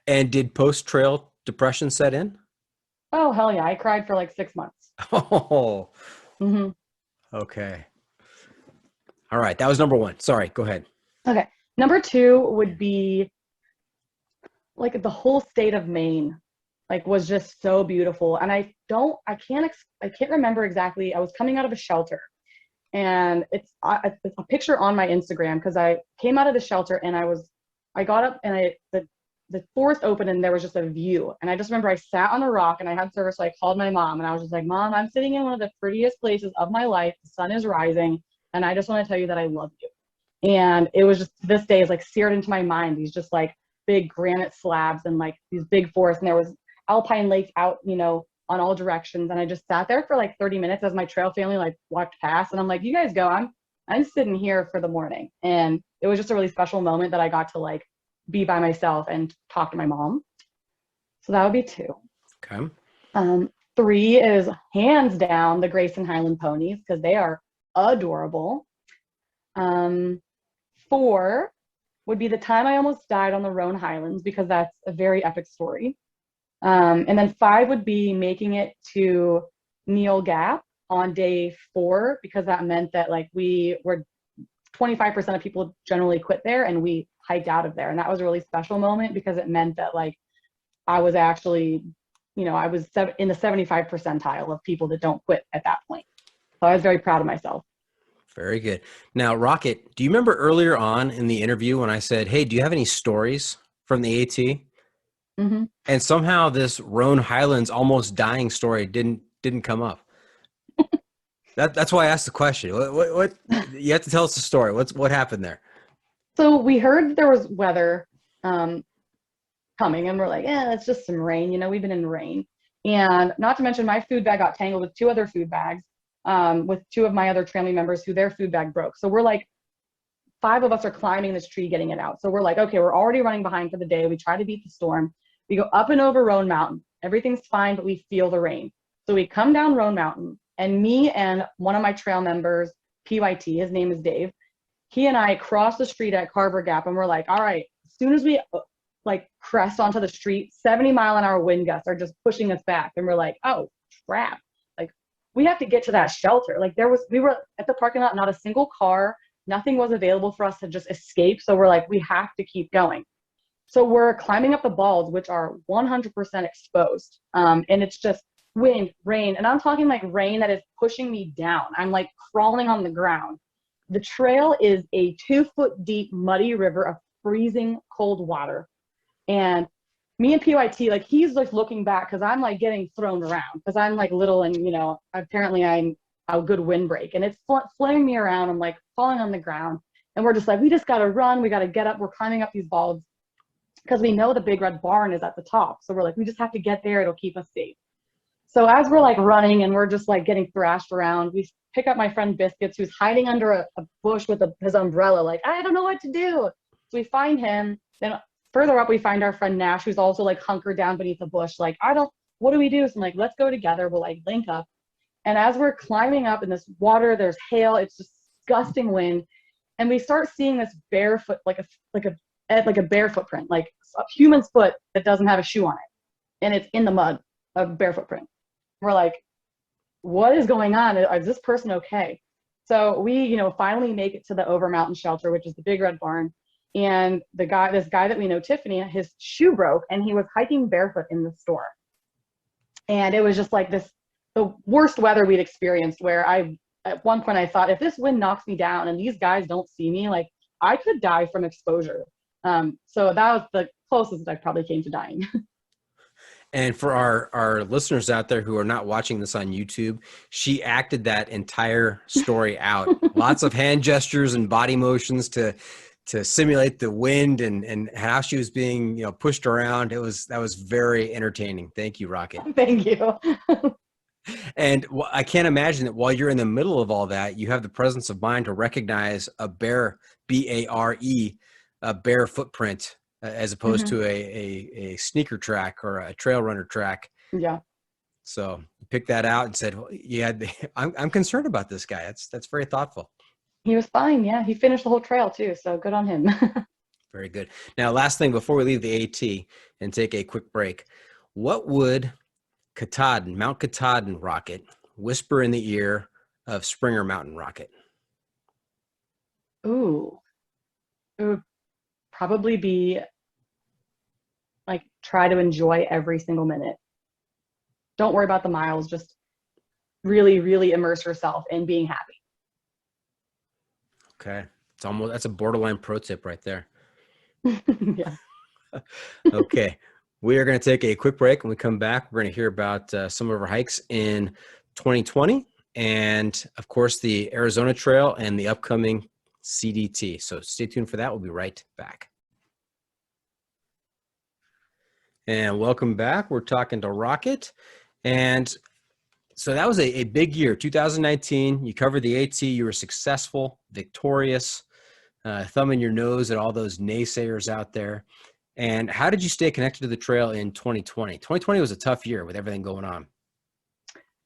And did post-trail depression set in? Oh, hell yeah. I cried for like 6 months. Oh, okay. All right. That was number 1. Sorry. Go ahead. Okay. Number 2 would be like the whole state of Maine, like was just so beautiful. And I can't remember exactly. I was coming out of a shelter and it's a picture on my Instagram because I came out of the shelter and I got up and the forest opened and there was just a view. And I just remember I sat on a rock and I had service. So I called my mom and I was just like, Mom, I'm sitting in one of the prettiest places of my life. The sun is rising. And I just want to tell you that I love you. And it was just, this day is like seared into my mind. These just like big granite slabs and like these big forests. And there was alpine lakes out, on all directions. And I just sat there for like 30 minutes as my trail family like walked past. And I'm like, you guys go, I'm sitting here for the morning. And it was just a really special moment that I got to like be by myself and talk to my mom. So that would be 2. Okay. 3 is hands down the Grayson Highland ponies because they are adorable. 4 would be the time I almost died on the Roan Highlands because that's a very epic story. And then 5 would be making it to Neil Gap on day 4 because that meant that like we were 25% of people generally quit there and we hiked out of there. And that was a really special moment because it meant that like I was actually, I was in the 75 percentile of people that don't quit at that point. So I was very proud of myself. Very good. Now, Rocket, do you remember earlier on in the interview when I said, hey, do you have any stories from the AT? Mm-hmm. And somehow this Roan Highlands almost dying story didn't come up. That's why I asked the question. What you have to tell us the story. What happened there? So we heard there was weather coming and we're like, it's just some rain. We've been in rain. And not to mention my food bag got tangled with 2 other food bags with 2 of my other family members who their food bag broke. So we're like, 5 of us are climbing this tree, getting it out. So we're like, okay, we're already running behind for the day. We try to beat the storm. We go up and over Roan Mountain. Everything's fine, but we feel the rain. So we come down Roan Mountain and me and one of my trail members, PYT, his name is Dave, he and I cross the street at Carver Gap and we're like, all right, as soon as we like crest onto the street, 70-mile-an-hour wind gusts are just pushing us back. And we're like, oh, crap. Like, we have to get to that shelter. Like we were at the parking lot, not a single car, nothing was available for us to just escape. So we're like, we have to keep going. So we're climbing up the balls, which are 100% exposed. And it's just wind, rain. And I'm talking like rain that is pushing me down. I'm like crawling on the ground. The trail is a 2-foot deep, muddy river of freezing cold water. And me and PYT, like he's like looking back because I'm like getting thrown around because I'm like little and, you know, apparently I'm a good windbreak. And it's flaying me around. I'm like falling on the ground. And we're just like, we just got to run. We got to get up. We're climbing up these balls because we know the big red barn is at the top. So we're like, we just have to get there. It'll keep us safe. So as we're like running and we're just like getting thrashed around, we pick up my friend Biscuits, who's hiding under a bush with his umbrella. Like, I don't know what to do. So we find him. Then further up, we find our friend Nash, who's also like hunkered down beneath a bush. Like, what do we do? So I'm like, let's go together. We'll like link up. And as we're climbing up in this water, there's hail. It's disgusting wind. And we start seeing this barefoot, like a bare footprint, like a human's foot that doesn't have a shoe on it. And it's in the mud, a bare footprint. We're like, what is going on? Is this person okay? So we, you know, finally make it to the Over Mountain shelter, which is the big red barn. And this guy that we know, Tiffany, his shoe broke and he was hiking barefoot in the store. And it was just like the worst weather we'd experienced, where at one point I thought, if this wind knocks me down and these guys don't see me, like I could die from exposure. So that was the closest I probably came to dying. And for our listeners out there who are not watching this on YouTube, she acted that entire story out. Lots of hand gestures and body motions to simulate the wind and how she was being, you know, pushed around. That was very entertaining. Thank you, Rocket. Thank you. And I can't imagine that while you're in the middle of all that, you have the presence of mind to recognize a bare, B-A-R-E, a bare footprint, as opposed to a sneaker track or a trail runner track. Yeah. So you picked that out and said, well, yeah, I'm concerned about this guy. That's very thoughtful. He was fine. Yeah. He finished the whole trail too. So good on him. Very good. Now, last thing before we leave the AT and take a quick break, what would Mount Katahdin Rocket whisper in the ear of Springer Mountain Rocket? Ooh, it would probably be like, try to enjoy every single minute. Don't worry about the miles. Just really, really immerse yourself in being happy. Okay. That's a borderline pro tip right there. Yeah. Okay. We are going to take a quick break. When we come back, we're going to hear about some of our hikes in 2020 and, of course, the Arizona Trail and the upcoming CDT. So stay tuned for that. We'll be right back. And welcome back. We're talking to Rocket. And so that was a big year, 2019. You covered the AT. You were successful, victorious, thumbing your nose at all those naysayers out there. And how did you stay connected to the trail in 2020? 2020 was a tough year with everything going on.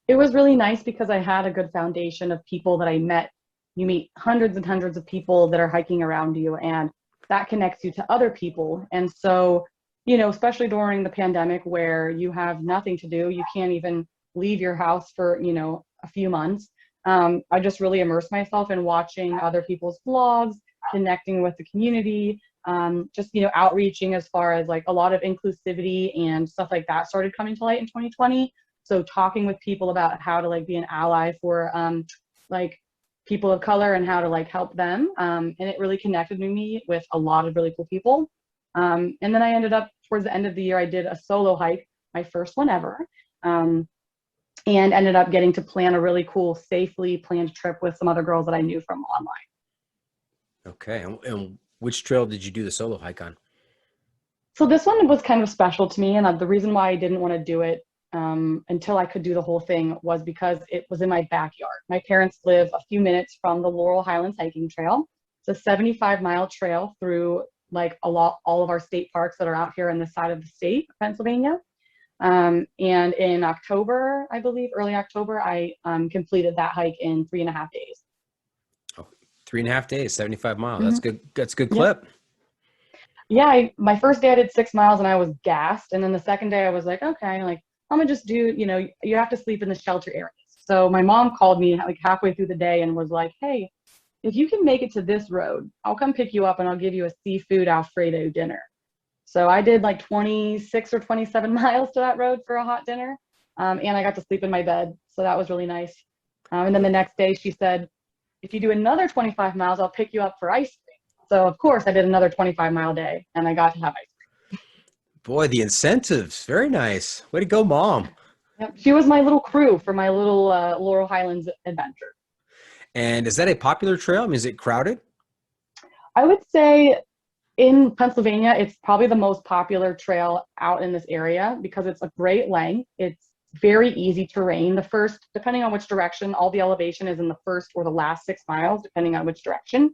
It was really nice because I had a good foundation of people that I met. You meet hundreds and hundreds of people that are hiking around you, and that connects you to other people. And so, you know, especially during the pandemic where you have nothing to do, you can't even leave your house for, you know, a few months. I just really immersed myself in watching other people's vlogs, connecting with the community, just, you know, outreaching as far as like a lot of inclusivity and stuff like that started coming to light in 2020. So talking with people about how to like be an ally for like people of color and how to like help them. And it really connected me with a lot of really cool people. And then I ended up towards the end of the year, I did a solo hike, my first one ever. And ended up getting to plan a really cool, safely planned trip with some other girls that I knew from online. Okay. And which trail did you do the solo hike on? So this one was kind of special to me. And the reason why I didn't want to do it until I could do the whole thing was because it was in my backyard. My parents live a few minutes from the Laurel Highlands hiking trail. It's a 75-mile trail through like all of our state parks that are out here on the side of the state, Pennsylvania. And in October, I believe, early October, I completed that hike in 3.5 days. Oh, 3.5 days, 75 miles. That's good. That's a good clip. yeah, my first day I did 6 miles and I was gassed. And then the second day I was like, okay, like I'm gonna just do, you have to sleep in the shelter areas. So my mom called me like halfway through the day and was like, hey, if you can make it to this road, I'll come pick you up and I'll give you a seafood Alfredo dinner. So I did like 26 or 27 miles to that road for a hot dinner. And I got to sleep in my bed. So that was really nice. And then the next day she said, if you do another 25 miles, I'll pick you up for ice cream. So of course I did another 25-mile day and I got to have ice Boy, the incentives. Very nice. Way to go, Mom. cream. Yep. She was my little crew for my little Laurel Highlands adventure. And is that a popular trail? I mean, is it crowded? I would say in Pennsylvania, it's probably the most popular trail out in this area because it's a great length. It's very easy terrain. The first, depending on which direction, all the elevation is in the first or the last 6 miles, depending on which direction.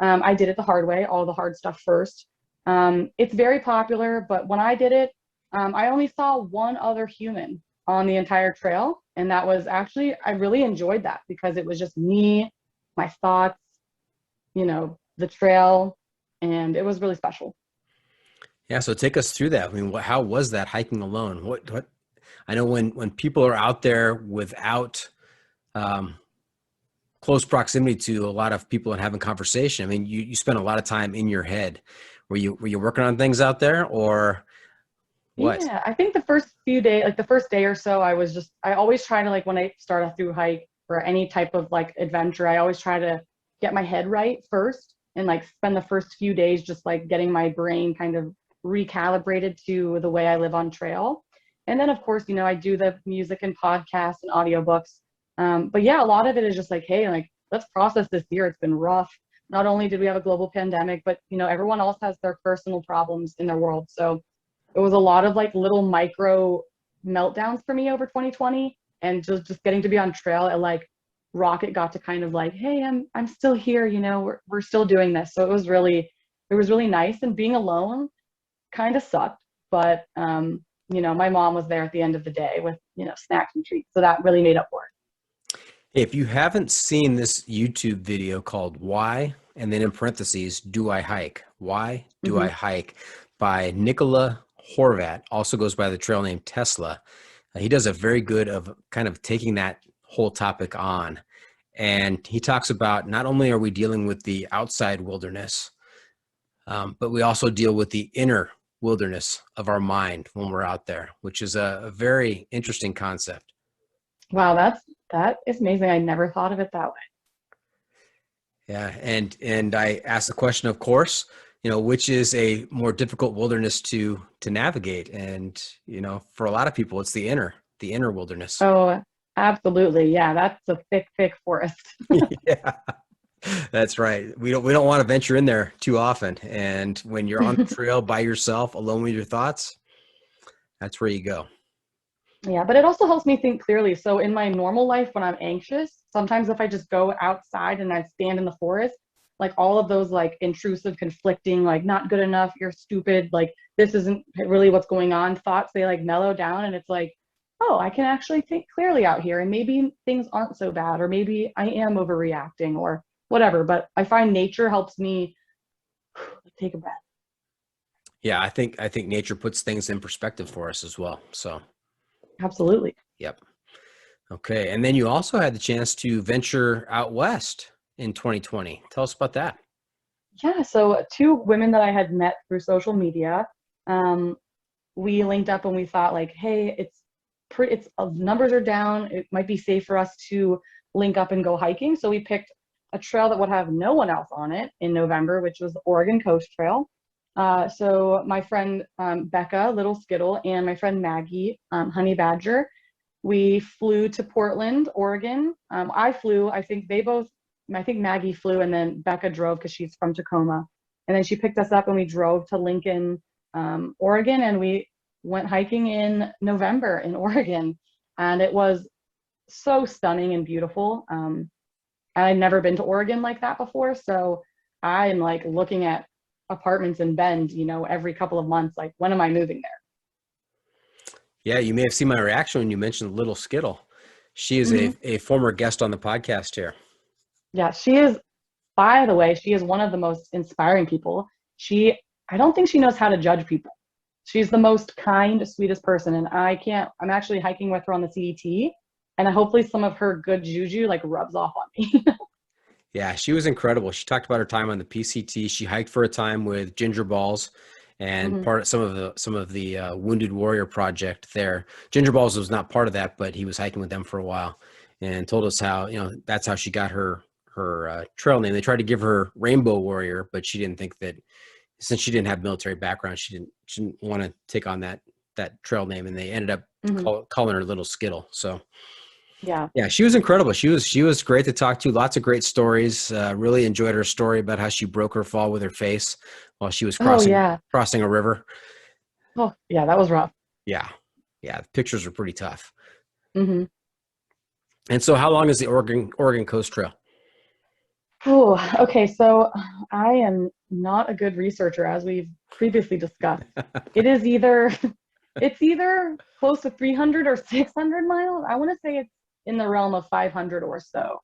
I did it the hard way, all the hard stuff first. It's very popular, but when I did it, I only saw one other human on the entire trail. And that was actually, I really enjoyed that because it was just me, my thoughts, the trail, and it was really special. Yeah. So take us through that. I mean, how was that hiking alone? What, I know when people are out there without, close proximity to a lot of people and having conversation. I mean, you spend a lot of time in your head. Were you working on things out there or what? Yeah, I think the first few days, like the first day or so, I always try to, like, when I start a through hike or any type of like adventure, I always try to get my head right first and like spend the first few days just like getting my brain kind of recalibrated to the way I live on trail. And then of course, I do the music and podcasts and audiobooks. But yeah, a lot of it is just like, hey, like, let's process this year. It's been rough. Not only did we have a global pandemic, but everyone else has their personal problems in their world. So it was a lot of like little micro meltdowns for me over 2020, and just getting to be on trail at like Rocket got to kind of like, hey, I'm still here. We're still doing this. So it was really nice. And being alone kind of sucked, but my mom was there at the end of the day with snacks and treats, so that really made up for it. If you haven't seen this YouTube video called Why, and then in parentheses, Do I Hike? Why Do I Hike? By Nicola Horvat, also goes by the trail name Tesla. He does a very good of kind of taking that whole topic on. And he talks about not only are we dealing with the outside wilderness, but we also deal with the inner wilderness of our mind when we're out there, which is a very interesting concept. Wow, that is amazing. I never thought of it that way. Yeah, and I asked the question, of course, which is a more difficult wilderness to navigate, and for a lot of people, it's the inner wilderness. Oh, absolutely, yeah, that's a thick forest. Yeah, that's right. We don't want to venture in there too often, and when you're on the trail by yourself, alone with your thoughts, that's where you go. Yeah, but it also helps me think clearly. So in my normal life, when I'm anxious, sometimes if I just go outside and I stand in the forest, like all of those like intrusive, conflicting, like not good enough, you're stupid, like this isn't really what's going on thoughts, they like mellow down, and it's like, oh, I can actually think clearly out here, and maybe things aren't so bad, or maybe I am overreacting or whatever. But I find nature helps me take a breath. Yeah, I think nature puts things in perspective for us as well. So Absolutely. yep. Okay. And then you also had the chance to venture out west in 2020. Tell us about that. Yeah, so two women that I had met through social media, we linked up and we thought like, hey, it's numbers are down. It might be safe for us to link up and go hiking. So we picked a trail that would have no one else on it in November, which was the Oregon Coast Trail. So my friend Becca, Little Skittle, and my friend Maggie, Honey Badger, we flew to Portland, Oregon. I flew, I think Maggie flew, and then Becca drove because she's from Tacoma. And then she picked us up and we drove to Lincoln, Oregon, and we went hiking in November in Oregon. And it was so stunning and beautiful. I'd never been to Oregon like that before. So I'm like looking at apartments in Bend, every couple of months, like, when am I moving there? Yeah, you may have seen my reaction when you mentioned Little Skittle. She is a former guest on the podcast here. Yeah, she is, by the way, she is one of the most inspiring people. She I don't think she knows how to judge people. She's the most kind, sweetest person. And I'm actually hiking with her on the CDT, and hopefully some of her good juju like rubs off on me. Yeah, she was incredible. She talked about her time on the PCT. She hiked for a time with Ginger Balls and part of some of the Wounded Warrior project there. Ginger Balls was not part of that, but he was hiking with them for a while and told us how, that's how she got her trail name. They tried to give her Rainbow Warrior, but she didn't think that, since she didn't have military background, she didn't want to take on that trail name, and they ended up calling her Little Skittle. So yeah, she was incredible. She was great to talk to. Lots of great stories. Really enjoyed her story about how she broke her fall with her face while she was crossing a river. Oh yeah, that was rough. Yeah, the pictures were pretty tough. Mm-hmm. And so, how long is the Oregon Coast Trail? Oh, okay. So I am not a good researcher, as we've previously discussed. It's either close to 300 or 600 miles. I want to say it's in the realm of 500 or so.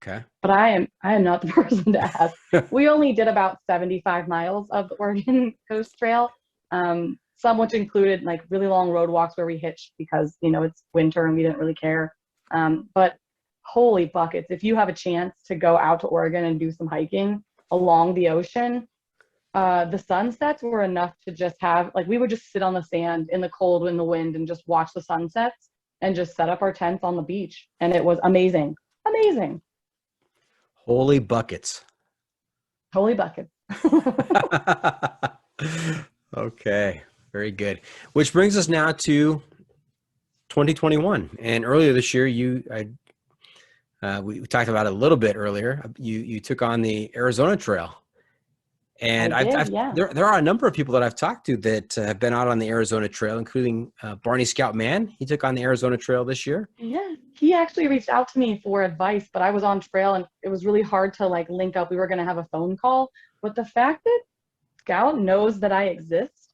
Okay. But I am not the person to ask. We only did about 75 miles of the Oregon Coast Trail, some which included like really long road walks where we hitched because, it's winter and we didn't really care. But holy buckets, if you have a chance to go out to Oregon and do some hiking along the ocean, the sunsets were enough to just have, like, we would just sit on the sand in the cold, in the wind, and just watch the sunsets and just set up our tents on the beach. And it was amazing. Amazing. Holy buckets. Holy buckets. Okay. Very good. Which brings us now to 2021. And earlier this year, we talked about it a little bit earlier. You took on the Arizona Trail. And there are a number of people that I've talked to that have been out on the Arizona Trail, including Barney Scout Man. He took on the Arizona Trail this year. Yeah, he actually reached out to me for advice, but I was on trail and it was really hard to like link up. We were going to have a phone call, but the fact that Scout knows that I exist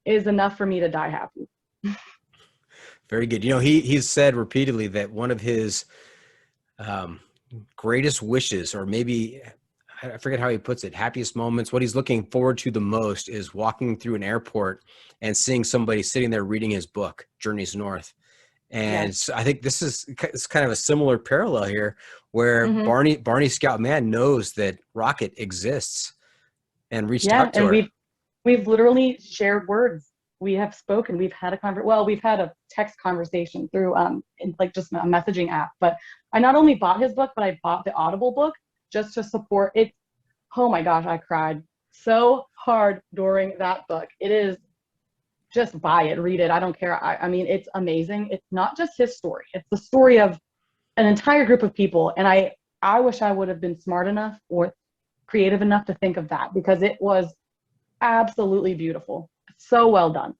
is enough for me to die happy. Very good. He's said repeatedly that one of his greatest wishes, or maybe I forget how he puts it, happiest moments, what he's looking forward to the most is walking through an airport and seeing somebody sitting there reading his book, Journeys North. And so I think it's kind of a similar parallel here where Barney Scout Man knows that Rocket exists and reached out to her. And we've literally shared words. We have spoken. We've had we've had a text conversation through like just a messaging app. But I not only bought his book, but I bought the Audible book just to support it. Oh my gosh, I cried so hard during that book. It is, just buy it, read it. I don't care. I mean, it's amazing. It's not just his story. It's the story of an entire group of people. And I wish I would have been smart enough or creative enough to think of that, because it was absolutely beautiful. So well done.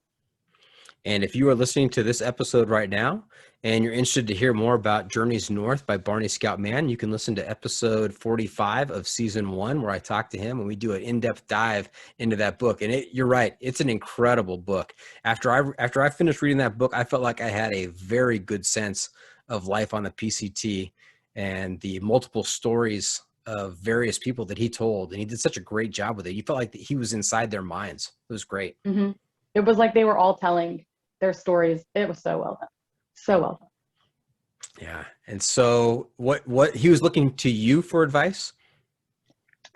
And if you are listening to this episode right now and you're interested to hear more about Journeys North by Barney Scout Man, you can listen to episode 45 of season 1, where I talk to him and we do an in-depth dive into that book. And you're right, it's an incredible book. After I finished reading that book, I felt like I had a very good sense of life on the PCT and the multiple stories of various people that he told. And he did such a great job with it. You felt like he was inside their minds. It was great. Mm-hmm. It was like they were all telling their stories. It was so well done. So well done. Yeah. And so what he was looking to you for advice?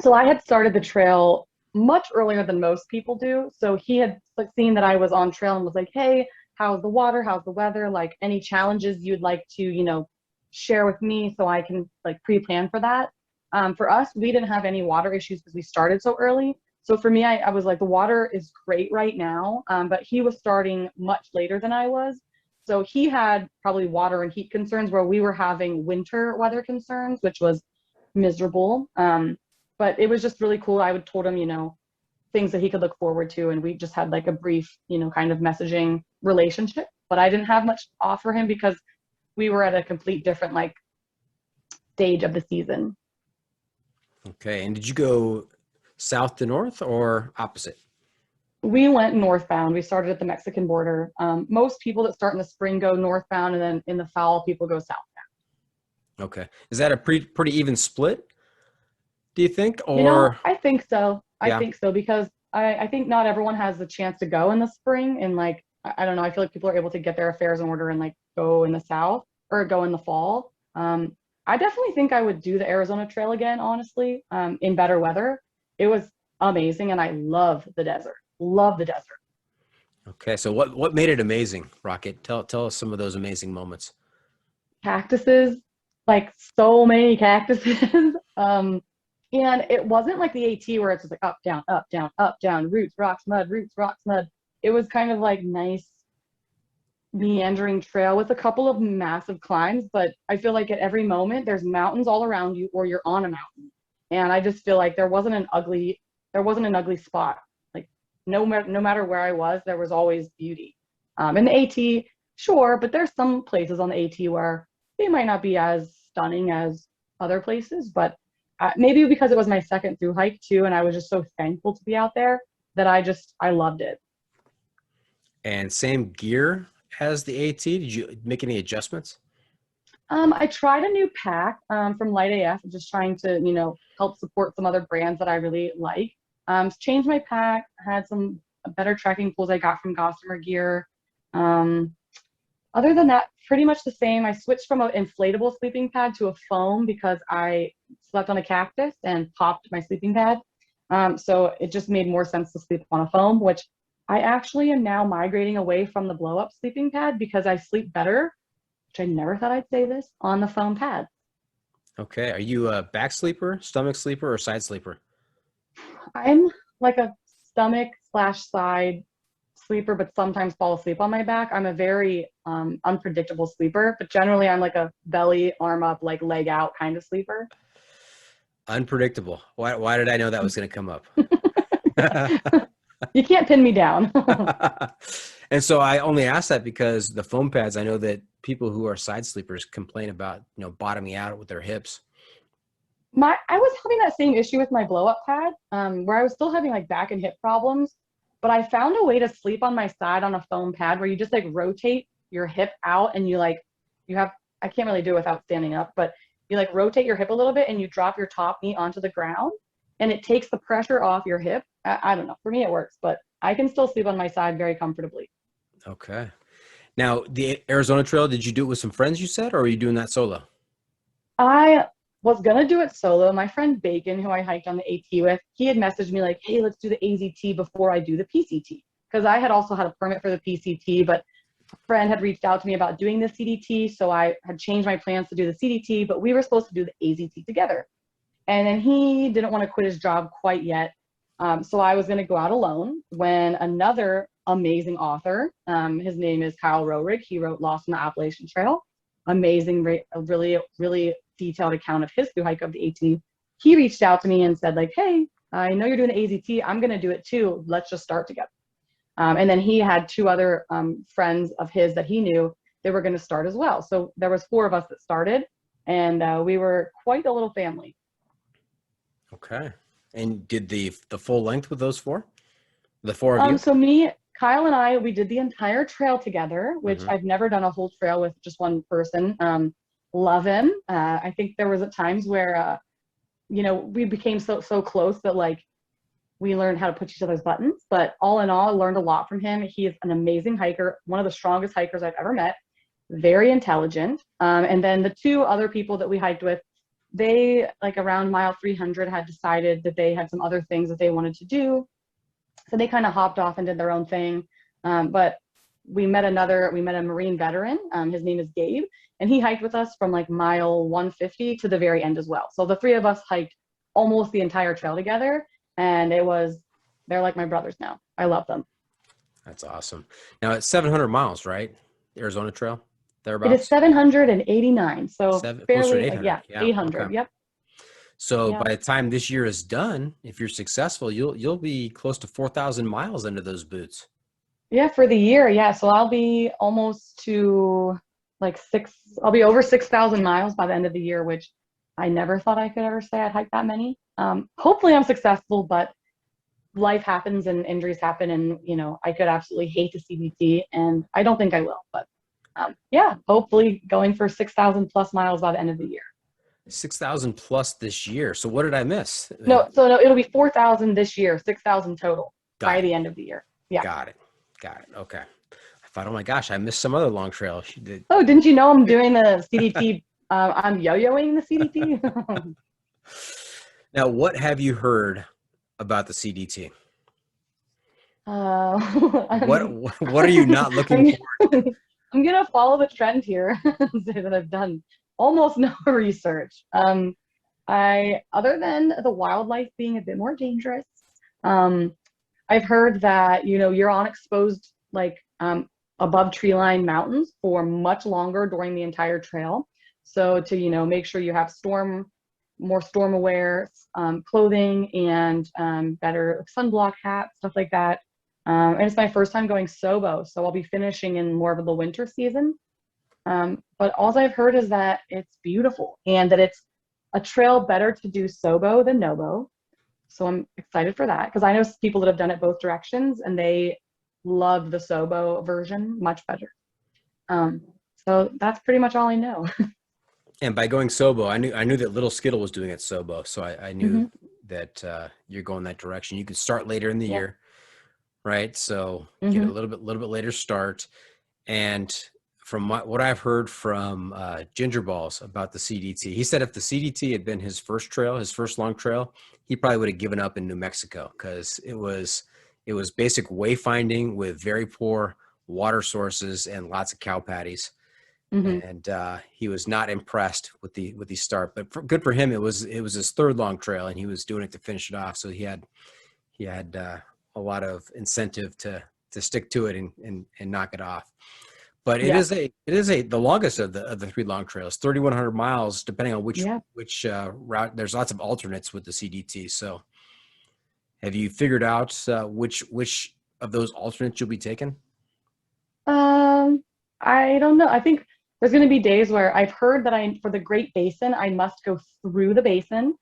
So I had started the trail much earlier than most people do. So he had seen that I was on trail and was like, hey, how's the water? How's the weather? Like, any challenges you'd like to, share with me so I can like pre-plan for that. For us, we didn't have any water issues because we started so early. So for me, I was like, the water is great right now, but he was starting much later than I was. So he had probably water and heat concerns, where we were having winter weather concerns, which was miserable. But it was just really cool. I would told him, things that he could look forward to. And we just had like a brief, kind of messaging relationship. But I didn't have much to offer him because we were at a complete different like stage of the season. Okay. And did you go south to north or opposite? We went northbound. We started at the Mexican border. Most people that start in the spring go northbound, and then in the fall, people go southbound. Okay. Is that a pretty even split, do you think? Or I think so. I think so, because I think not everyone has the chance to go in the spring, and like I don't know, I feel like people are able to get their affairs in order and like go in the south or go in the fall. I definitely think I would do the Arizona Trail again, honestly, in better weather. It was amazing, and I love the desert. Love the desert. Okay, so what made it amazing, Rocket? Tell us some of those amazing moments. Cactuses, like so many cactuses. And it wasn't like the AT where it's just like up, down, up, down, up, down, roots, rocks, mud, roots, rocks, mud. It was kind of like nice meandering trail with a couple of massive climbs, but I feel like at every moment there's mountains all around you or you're on a mountain. And I just feel like there wasn't an ugly spot. Like no matter where I was, there was always beauty. And the AT, sure, but there's some places on the AT where they might not be as stunning as other places, but maybe because it was my second through hike too, and I was just so thankful to be out there that I loved it. And same gear as the AT? Did you make any adjustments? I tried a new pack from Light AF, just trying to, help support some other brands that I really like. Changed my pack, had some better trekking poles I got from Gossamer Gear. Other than that, pretty much the same. I switched from an inflatable sleeping pad to a foam because I slept on a cactus and popped my sleeping pad. So it just made more sense to sleep on a foam, which I actually am now migrating away from the blow up sleeping pad because I sleep better, which I never thought I'd say this, on the foam pad. Okay. Are you a back sleeper, stomach sleeper, or side sleeper? I'm like a stomach/side sleeper, but sometimes fall asleep on my back. I'm a very unpredictable sleeper, but generally I'm like a belly, arm up, like leg out kind of sleeper. Unpredictable. Why did I know that was going to come up? You can't pin me down. And so I only ask that because the foam pads, I know that people who are side sleepers complain about, bottoming out with their hips. I was having that same issue with my blow up pad, where I was still having like back and hip problems, but I found a way to sleep on my side on a foam pad where you just like rotate your hip out and I can't really do it without standing up, but you like rotate your hip a little bit and you drop your top knee onto the ground and it takes the pressure off your hip. I don't know. For me, it works, but I can still sleep on my side very comfortably. Okay. Now, the Arizona Trail, did you do it with some friends, you said, or are you doing that solo? I was going to do it solo. My friend Bacon, who I hiked on the AT with, he had messaged me like, hey, let's do the AZT before I do the PCT. Because I had also had a permit for the PCT, but a friend had reached out to me about doing the CDT. So I had changed my plans to do the CDT, but we were supposed to do the AZT together. And then he didn't want to quit his job quite yet. So I was going to go out alone when another amazing author, his name is Kyle Roehrig. He wrote Lost on the Appalachian Trail. Amazing, really, really detailed account of his through hike of the AT. He reached out to me and said like, hey, I know you're doing the AZT. I'm going to do it too. Let's just start together. And then he had two other friends of his that he knew they were going to start as well. So there was 4 of us that started, and we were quite a little family. Okay. And did the full length with those 4? The 4 of you? So me, Kyle and I, we did the entire trail together, which Mm-hmm. I've never done a whole trail with just one person. Love him. I think there was at times where, we became so close that like we learned how to push each other's buttons. But all in all, I learned a lot from him. He is an amazing hiker, one of the strongest hikers I've ever met, very intelligent. And then the 2 other people that we hiked with, they like around mile 300 had decided that they had some other things that they wanted to do. So they kind of hopped off and did their own thing. But we met a Marine veteran. His name is Gabe, and he hiked with us from like mile 150 to the very end as well. So the 3 of us hiked almost the entire trail together, and they're like my brothers now. I love them. That's awesome. Now it's 700 miles, right? The Arizona Trail, thereabouts? It is 789, so closer to fairly, 800. yeah, 800, Okay. yep. So Yeah. by the time this year is done, if you're successful, you'll be close to 4,000 miles into those boots. Yeah, for the year, yeah. So I'll be almost to I'll be over 6,000 miles by the end of the year, which I never thought I could ever say I'd hike that many. Hopefully I'm successful, but life happens and injuries happen, and I could absolutely hate the CDT, and I don't think I will, but yeah, hopefully going for 6,000 plus miles by the end of the year. 6,000 plus this year. So what did I miss? No, it'll be 4,000 this year, 6,000 total. by the end of the year. Yeah. Got it. Okay. I thought, oh my gosh, I missed some other long trail. She did. Oh, didn't you know I'm doing the CDT? I'm yo-yoing the CDT. Now, what have you heard about the CDT? What are you not looking for? I'm gonna follow the trend here and say that I've done almost no research. Other than the wildlife being a bit more dangerous, I've heard that you're on exposed above tree line mountains for much longer during the entire trail. So to make sure you have more storm aware clothing and better sunblock hats, stuff like that. And it's my first time going Sobo, so I'll be finishing in more of the winter season. But all I've heard is that it's beautiful and that it's a trail better to do Sobo than Nobo. So I'm excited for that because I know people that have done it both directions and they love the Sobo version much better. So that's pretty much all I know. And by going Sobo, I knew that Little Skittle was doing it Sobo, so I knew that you're going that direction. You can start later in the year, right? So get a little bit later start. And from what I've heard from Ginger Balls about the CDT, he said if the CDT had been his first trail, his first long trail, he probably would have given up in New Mexico because it was basic wayfinding with very poor water sources and lots of cow patties. And he was not impressed with the start, but good for him. It was his third long trail, and he was doing it to finish it off. So he had a lot of incentive to stick to it and knock it off. But it is the longest of the three long trails, 3,100 miles, depending on which route. There's lots of alternates with the CDT. So have you figured out which of those alternates you'll be taking? I don't know. I think there's going to be days where I've heard that for the Great Basin, I must go through the basin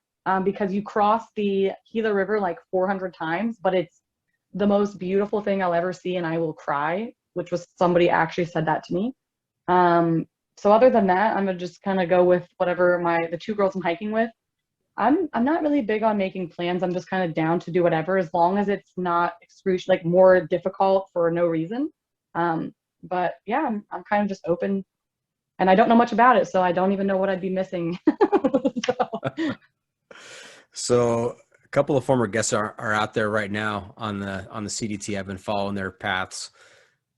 because you cross the Gila River like 400 times, but it's the most beautiful thing I'll ever see and I will cry, which was somebody actually said that to me. So other than that, I'm going to just kind of go with whatever the two girls I'm hiking with. I'm not really big on making plans. I'm just kind of down to do whatever as long as it's not excruciating, like more difficult for no reason. But yeah, I'm kind of just open. And I don't know much about it, so I don't even know what I'd be missing. So a couple of former guests are out there right now on the CDT. I've been following their paths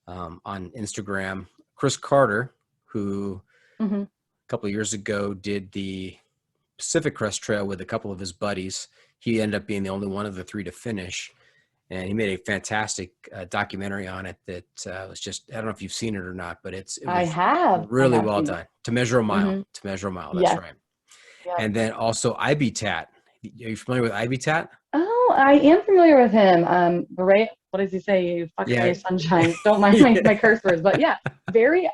on Instagram. Chris Carter, who a couple of years ago did the Pacific Crest Trail with a couple of his buddies. He ended up being the only one of the three to finish. And he made a fantastic documentary on it that was just, I don't know if you've seen it or not, but it was really well done. To Measure a Mile. To Measure a Mile, that's right. Yeah. And then also IBTAT. Are you familiar with IBTAT? Oh, I am familiar with him. Right? What does he say? You fuck my sunshine. Don't mind my curse words. But yeah,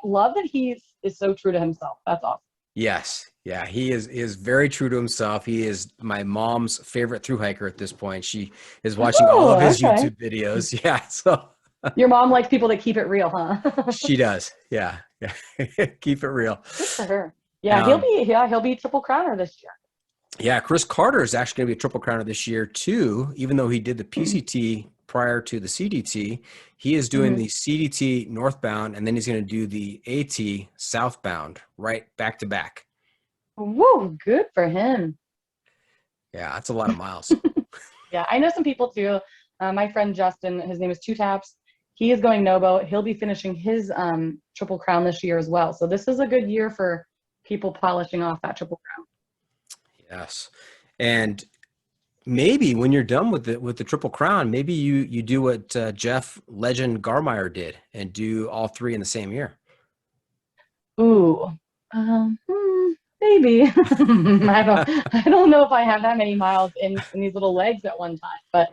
love that he is so true to himself. That's awesome. Yes. Yeah, he is very true to himself. He is my mom's favorite thru hiker at this point. She is watching all of his YouTube videos. Yeah, so your mom likes people that keep it real, huh? She does. Yeah. Keep it real. Good for her. Yeah, he'll be Triple Crowner this year. Yeah, Chris Carter is actually going to be a Triple Crowner this year too. Even though he did the PCT prior to the CDT, he is doing the CDT northbound, and then he's going to do the AT southbound, right back to back. Whoa, good for him. Yeah, that's a lot of miles. Yeah, I know some people too. My friend Justin, his name is Two Taps. He is going Nobo. He'll be finishing his Triple Crown this year as well. So this is a good year for people polishing off that Triple Crown. Yes, and maybe when you're done with the Triple Crown, maybe you do what Jeff Legend Garmeyer did and do all three in the same year. Ooh, maybe. I don't know if I have that many miles in these little legs at one time, but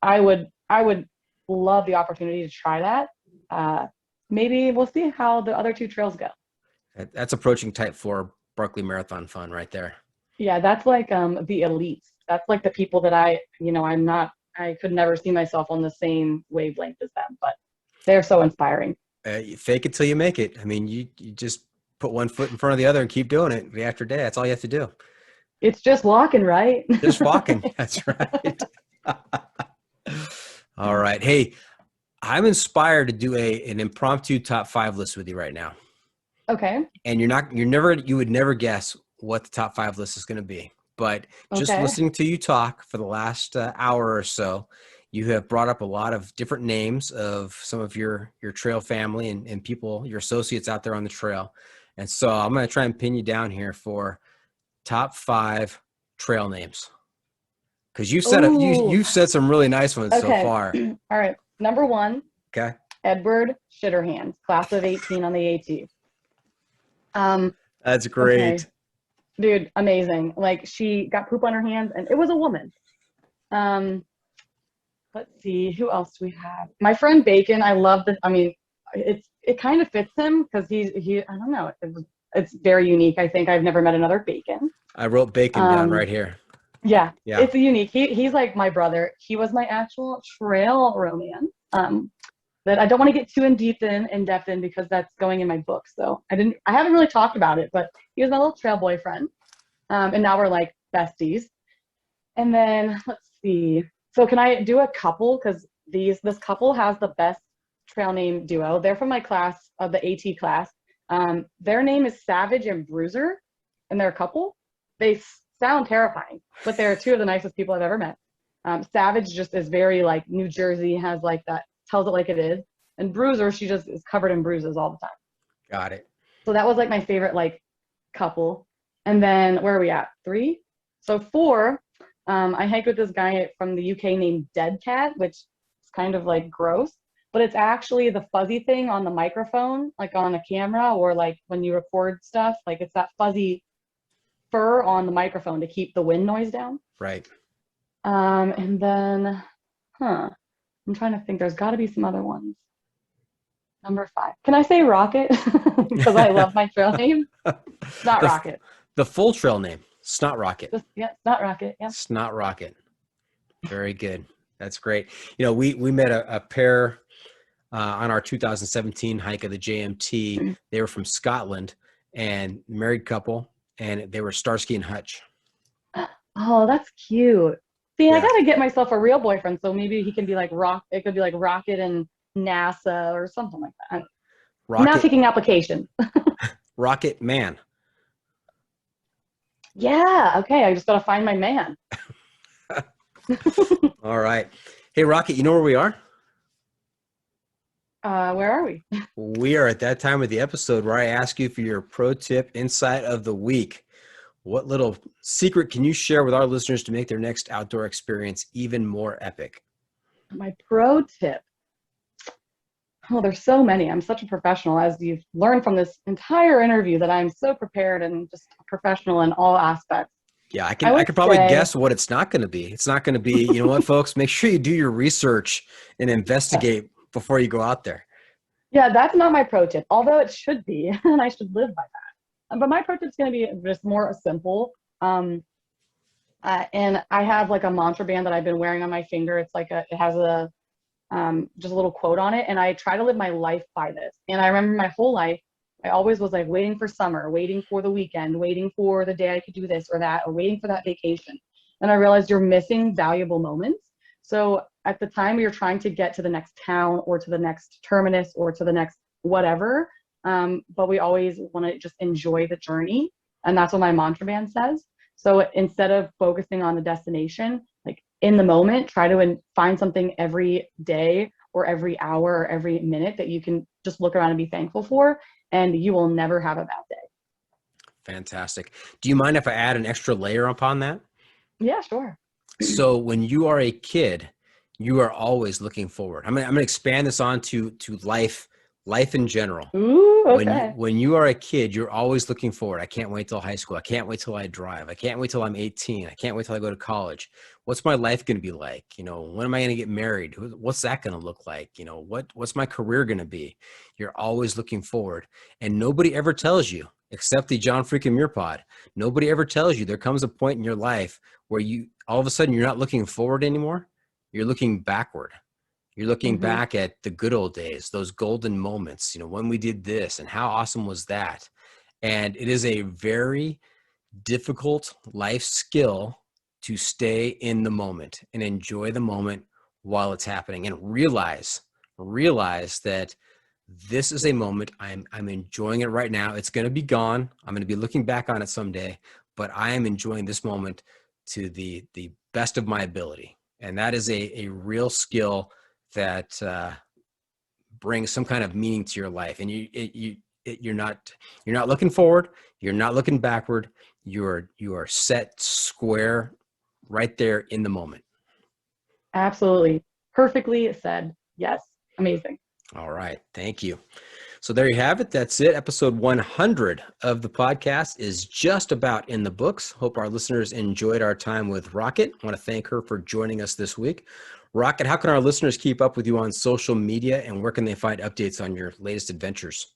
I would love the opportunity to try that. Maybe we'll see how the other two trails go. That's approaching Type 4 Barkley Marathon fun right there. Yeah, that's like the elites. That's like the people that I could never see myself on the same wavelength as them, but they're so inspiring. You fake it till you make it. I mean, you just put one foot in front of the other and keep doing it day after day. That's all you have to do. It's just walking, right? Just walking. That's right. All right. Hey, I'm inspired to do an impromptu top 5 list with you right now. Okay. And you would never guess what the top 5 list is going to be. But just Okay. listening to you talk for the last hour or so, you have brought up a lot of different names of some of your trail family and people, your associates out there on the trail. And so I'm going to try and pin you down here for top 5 trail names. Because Ooh. you've said some really nice ones so Okay. far. All right. Number 1, Okay. Edward Shitterhands, class of 18 on the AT. That's Okay. great. Dude, amazing. Like, she got poop on her hands, and it was a woman. Let's see, who else do we have? My friend Bacon, I love this. I mean, it kind of fits him because he I don't know, it's very unique. I think I've never met another Bacon. I wrote Bacon down right here. Yeah, Yeah. it's unique. He's like my brother. He was my actual trail romance. That I don't want to get too in depth in because that's going in my book. So I haven't really talked about it, but he was my little trail boyfriend. And now we're like besties. And then let's see. So can I do a couple? Because this couple has the best trail name duo. They're from my class, of the AT class. Their name is Savage and Bruiser, and they're a couple. They sound terrifying, but they're two of the nicest people I've ever met. Savage just is very like New Jersey, has like that, tells it like it is. And Bruiser, she just is covered in bruises all the time. Got it. So that was like my favorite like couple. And then where are we at? 3? So 4, I hiked with this guy from the UK named Dead Cat, which is kind of like gross, but it's actually the fuzzy thing on the microphone, like on a camera or like when you record stuff, like it's that fuzzy fur on the microphone to keep the wind noise down. Right. And then, I'm trying to think, there's got to be some other ones. Number 5. Can I say Rocket? Because I love my trail name. Snot Rocket. The full trail name, Snot Rocket. Yeah, Snot Rocket. Yeah. Snot Rocket. Very good. That's great. You know, we met a pair on our 2017 hike of the JMT. Mm-hmm. They were from Scotland and married couple, and they were Starsky and Hutch. Oh, that's cute. See, Yeah. I gotta get myself a real boyfriend, so maybe he can be like it could be like Rocket and NASA or something like that. I'm not taking applications. Rocket Man. Yeah, okay. I just gotta find my man. All right. Hey, Rocket, you know where we are? Where are we? We are at that time of the episode where I ask you for your pro tip insight of the week. What little secret can you share with our listeners to make their next outdoor experience even more epic? My pro tip. Oh, there's so many. I'm such a professional, as you've learned from this entire interview, that I'm so prepared and just a professional in all aspects. Yeah, I could probably guess what it's not going to be. It's not going to be, you know what, folks, make sure you do your research and investigate before you go out there. Yeah, that's not my pro tip, although it should be, and I should live by that. But my pro tip is going to be just more simple. And I have like a mantra band that I've been wearing on my finger. It's like it has a just a little quote on it, and I try to live my life by this. And I remember my whole life, I always was like waiting for summer, waiting for the weekend, waiting for the day I could do this or that, or waiting for that vacation. And I realized you're missing valuable moments. So at the time you're trying to get to the next town or to the next terminus or to the next whatever, but we always want to just enjoy the journey. And that's what my mantra band says. So instead of focusing on the destination, like in the moment, try to find something every day or every hour or every minute that you can just look around and be thankful for, and you will never have a bad day. Fantastic. Do you mind if I add an extra layer upon that? Yeah, sure. So when you are a kid, you are always looking forward. I'm going to expand this on to life in general. Ooh, okay. When you are a kid, you're always looking forward. I can't wait till high school. I can't wait till I drive. I can't wait till I'm 18. I can't wait till I go to college. What's my life going to be like? You know, when am I going to get married? What's that going to look like? You know, what's my career going to be? You're always looking forward. And nobody ever tells you, except the John Freakin Muir Pod, nobody ever tells you there comes a point in your life where you, all of a sudden, you're not looking forward anymore. You're looking backward. You're looking back at the good old days, those golden moments, you know, when we did this and how awesome was that? And it is a very difficult life skill to stay in the moment and enjoy the moment while it's happening, and realize that this is a moment. I'm enjoying it right now. It's going to be gone. I'm going to be looking back on it someday, but I am enjoying this moment to the best of my ability. And that is a real skill that brings some kind of meaning to your life. And you're not looking forward. You're not looking backward. You are set square right there in the moment. Absolutely. Perfectly said. Yes. Amazing. All right. Thank you. So there you have it. That's it. Episode 100 of the podcast is just about in the books. Hope our listeners enjoyed our time with Rocket. I want to thank her for joining us this week. Rocket, how can our listeners keep up with you on social media, and where can they find updates on your latest adventures?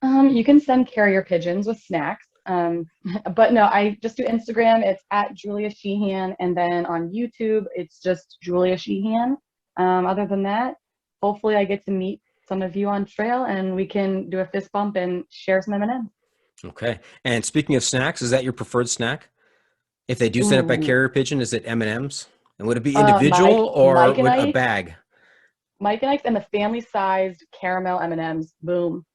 You can send carrier pigeons with snacks. But no, I just do Instagram. It's at Julia Sheehan. And then on YouTube, it's just Julia Sheehan. Other than that, hopefully I get to meet some of you on trail and we can do a fist bump and share some M&Ms. Okay. And speaking of snacks, is that your preferred snack? If they do send it by carrier pigeon, is it M&Ms? And would it be individual or would a bag? Mike and Ike's and the family-sized caramel M&Ms. Boom.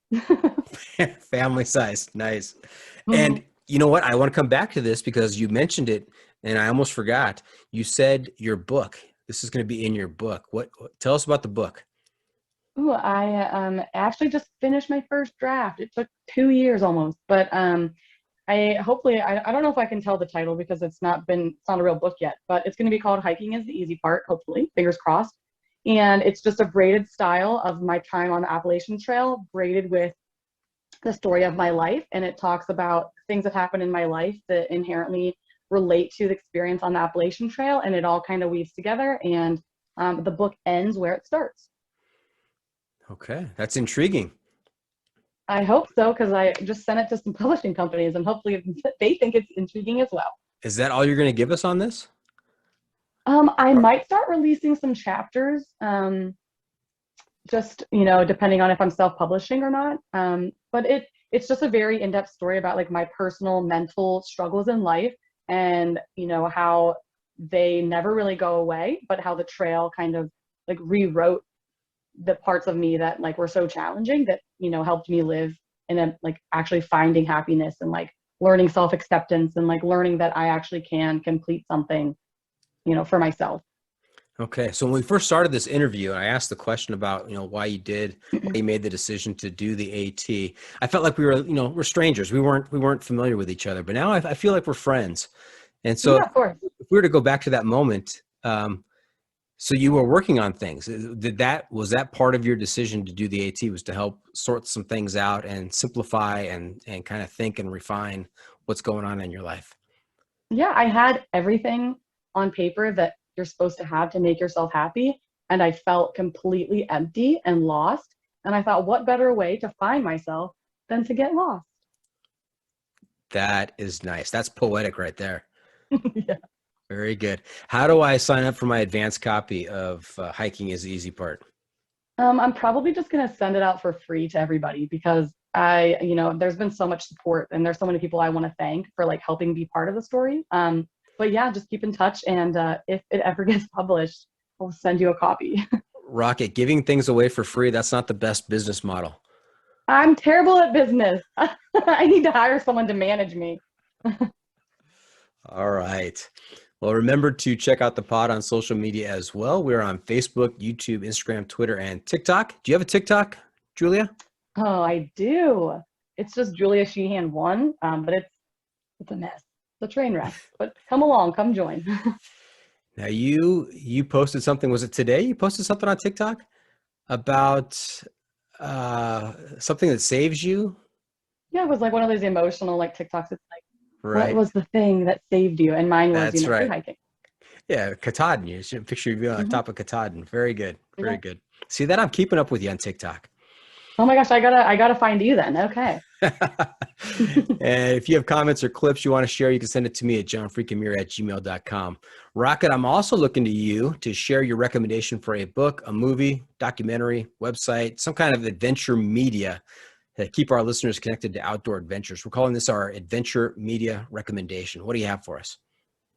Family size. Nice. And you know what? I want to come back to this because you mentioned it and I almost forgot. You said your book. This is going to be in your book. What tell us about the book. Ooh, I actually just finished my first draft. It took 2 years almost, but I don't know if I can tell the title because it's not a real book yet, but it's going to be called Hiking is the Easy Part, hopefully, fingers crossed. And it's just a braided style of my time on the Appalachian Trail, braided with the story of my life. And it talks about things that happen in my life that inherently relate to the experience on the Appalachian Trail. And it all kind of weaves together. And the book ends where it starts. Okay, that's intriguing. I hope so, because I just sent it to some publishing companies and hopefully they think it's intriguing as well. Is that all you're going to give us on this? I might start releasing some chapters, just, depending on if I'm self-publishing or not. But it's just a very in-depth story about like my personal mental struggles in life and, how they never really go away, but how the trail kind of like rewrote the parts of me that like were so challenging that, helped me live in a like actually finding happiness and like learning self-acceptance and like learning that I actually can complete something, for myself. Okay. So when we first started this interview, I asked the question about, why you made the decision to do the AT. I felt like we were, we're strangers. We weren't familiar with each other, but now I feel like we're friends. And so yeah, of course. If we were to go back to that moment, so you were working on things. Was that part of your decision to do the AT, was to help sort some things out and simplify and kind of think and refine what's going on in your life? Yeah, I had everything on paper that you're supposed to have to make yourself happy. And I felt completely empty and lost. And I thought, what better way to find myself than to get lost? That is nice. That's poetic right there. Yeah. Very good. How do I sign up for my advanced copy of Hiking is the Easy Part? I'm probably just going to send it out for free to everybody because there's been so much support and there's so many people I want to thank for like helping be part of the story. But yeah, just keep in touch. And if it ever gets published, I'll send you a copy. Rocket, giving things away for free, that's not the best business model. I'm terrible at business. I need to hire someone to manage me. All right. Well, remember to check out the pod on social media as well. We're on Facebook, YouTube, Instagram, Twitter, and TikTok. Do you have a TikTok, Julia? Oh, I do. It's just Julia Sheehan 1, but it's a mess. It's a train wreck. But come along, come join. Now you posted something. Was it today? You posted something on TikTok about something that saves you. Yeah, it was like one of those emotional like TikToks. It's like, right. What was the thing that saved you? And mine was, That's right. free hiking. Yeah, Katahdin. You should picture you on top of Katahdin. Very good. Very good. See that? I'm keeping up with you on TikTok. Oh my gosh, I gotta find you then. Okay. And if you have comments or clips you want to share, you can send it to me at johnfreakinmuir@gmail.com. Rocket, I'm also looking to you to share your recommendation for a book, a movie, documentary, website, some kind of adventure media to keep our listeners connected to outdoor adventures. We're calling this our adventure media recommendation. What do you have for us?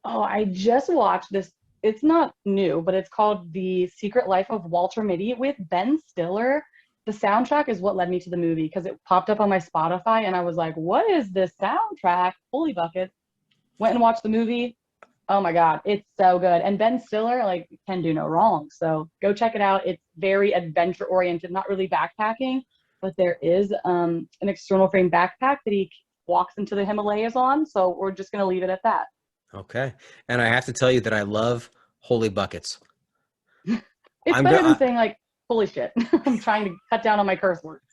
Oh, I just watched this it's not new, but it's called The Secret Life of Walter Mitty with Ben Stiller. The soundtrack is what led me to the movie because it popped up on my Spotify and I was like, what is this soundtrack? Holy bucket. Went and watched the movie. Oh my God, it's so good. And Ben Stiller, like, can do no wrong. So go check it out. It's very adventure oriented, not really backpacking, but there is an external frame backpack that he walks into the Himalayas on. So we're just going to leave it at that. Okay. And I have to tell you that I love holy buckets. It's better than saying like, holy shit. I'm trying to cut down on my curse words.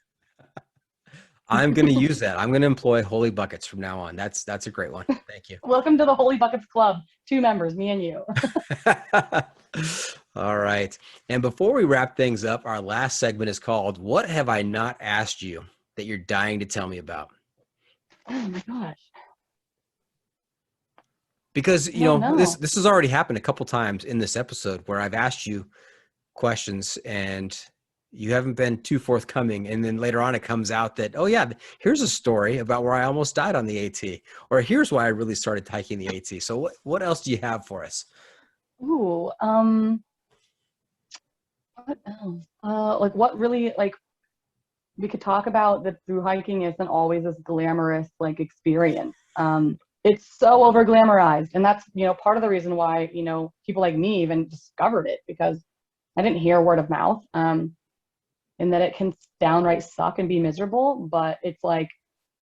I'm going to use that. I'm going to employ holy buckets from now on. That's a great one. Thank you. Welcome to the Holy Buckets Club. 2 members, me and you. All right. And before we wrap things up, our last segment is called What Have I Not Asked You That You're Dying to Tell Me About? Oh my gosh. Because, this has already happened a couple times in this episode where I've asked you questions and you haven't been too forthcoming. And then later on it comes out that, oh yeah, here's a story about where I almost died on the AT, or here's why I really started hiking the AT. So what else do you have for us? Ooh, what else? Like what really, like, we could talk about that through hiking isn't always this glamorous like experience. It's so over glamorized, and that's part of the reason why people like me even discovered it, because I didn't hear word of mouth, and that it can downright suck and be miserable, but it's like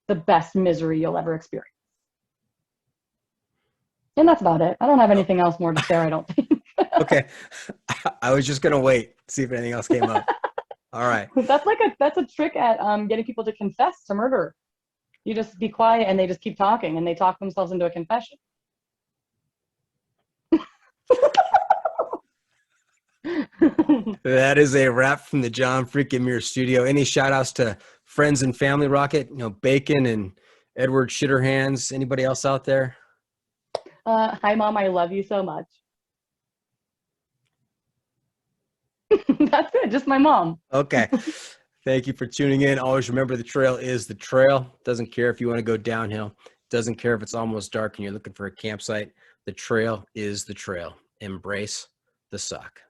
the best misery you'll ever experience. And that's about it. I don't have anything else more to share, I don't think. Okay. I was just gonna wait, see if anything else came up. All right. That's a trick at getting people to confess to murder. You just be quiet and they just keep talking and they talk themselves into a confession. That is a wrap from the John Freakin Muir studio. Any shout outs to friends and family, Rocket? Bacon and Edward Shitterhands. Anybody else out there? Hi, Mom. I love you so much. That's it. Just my mom. Okay. Thank you for tuning in. Always remember the trail is the trail. Doesn't care if you want to go downhill. Doesn't care if it's almost dark and you're looking for a campsite. The trail is the trail. Embrace the suck.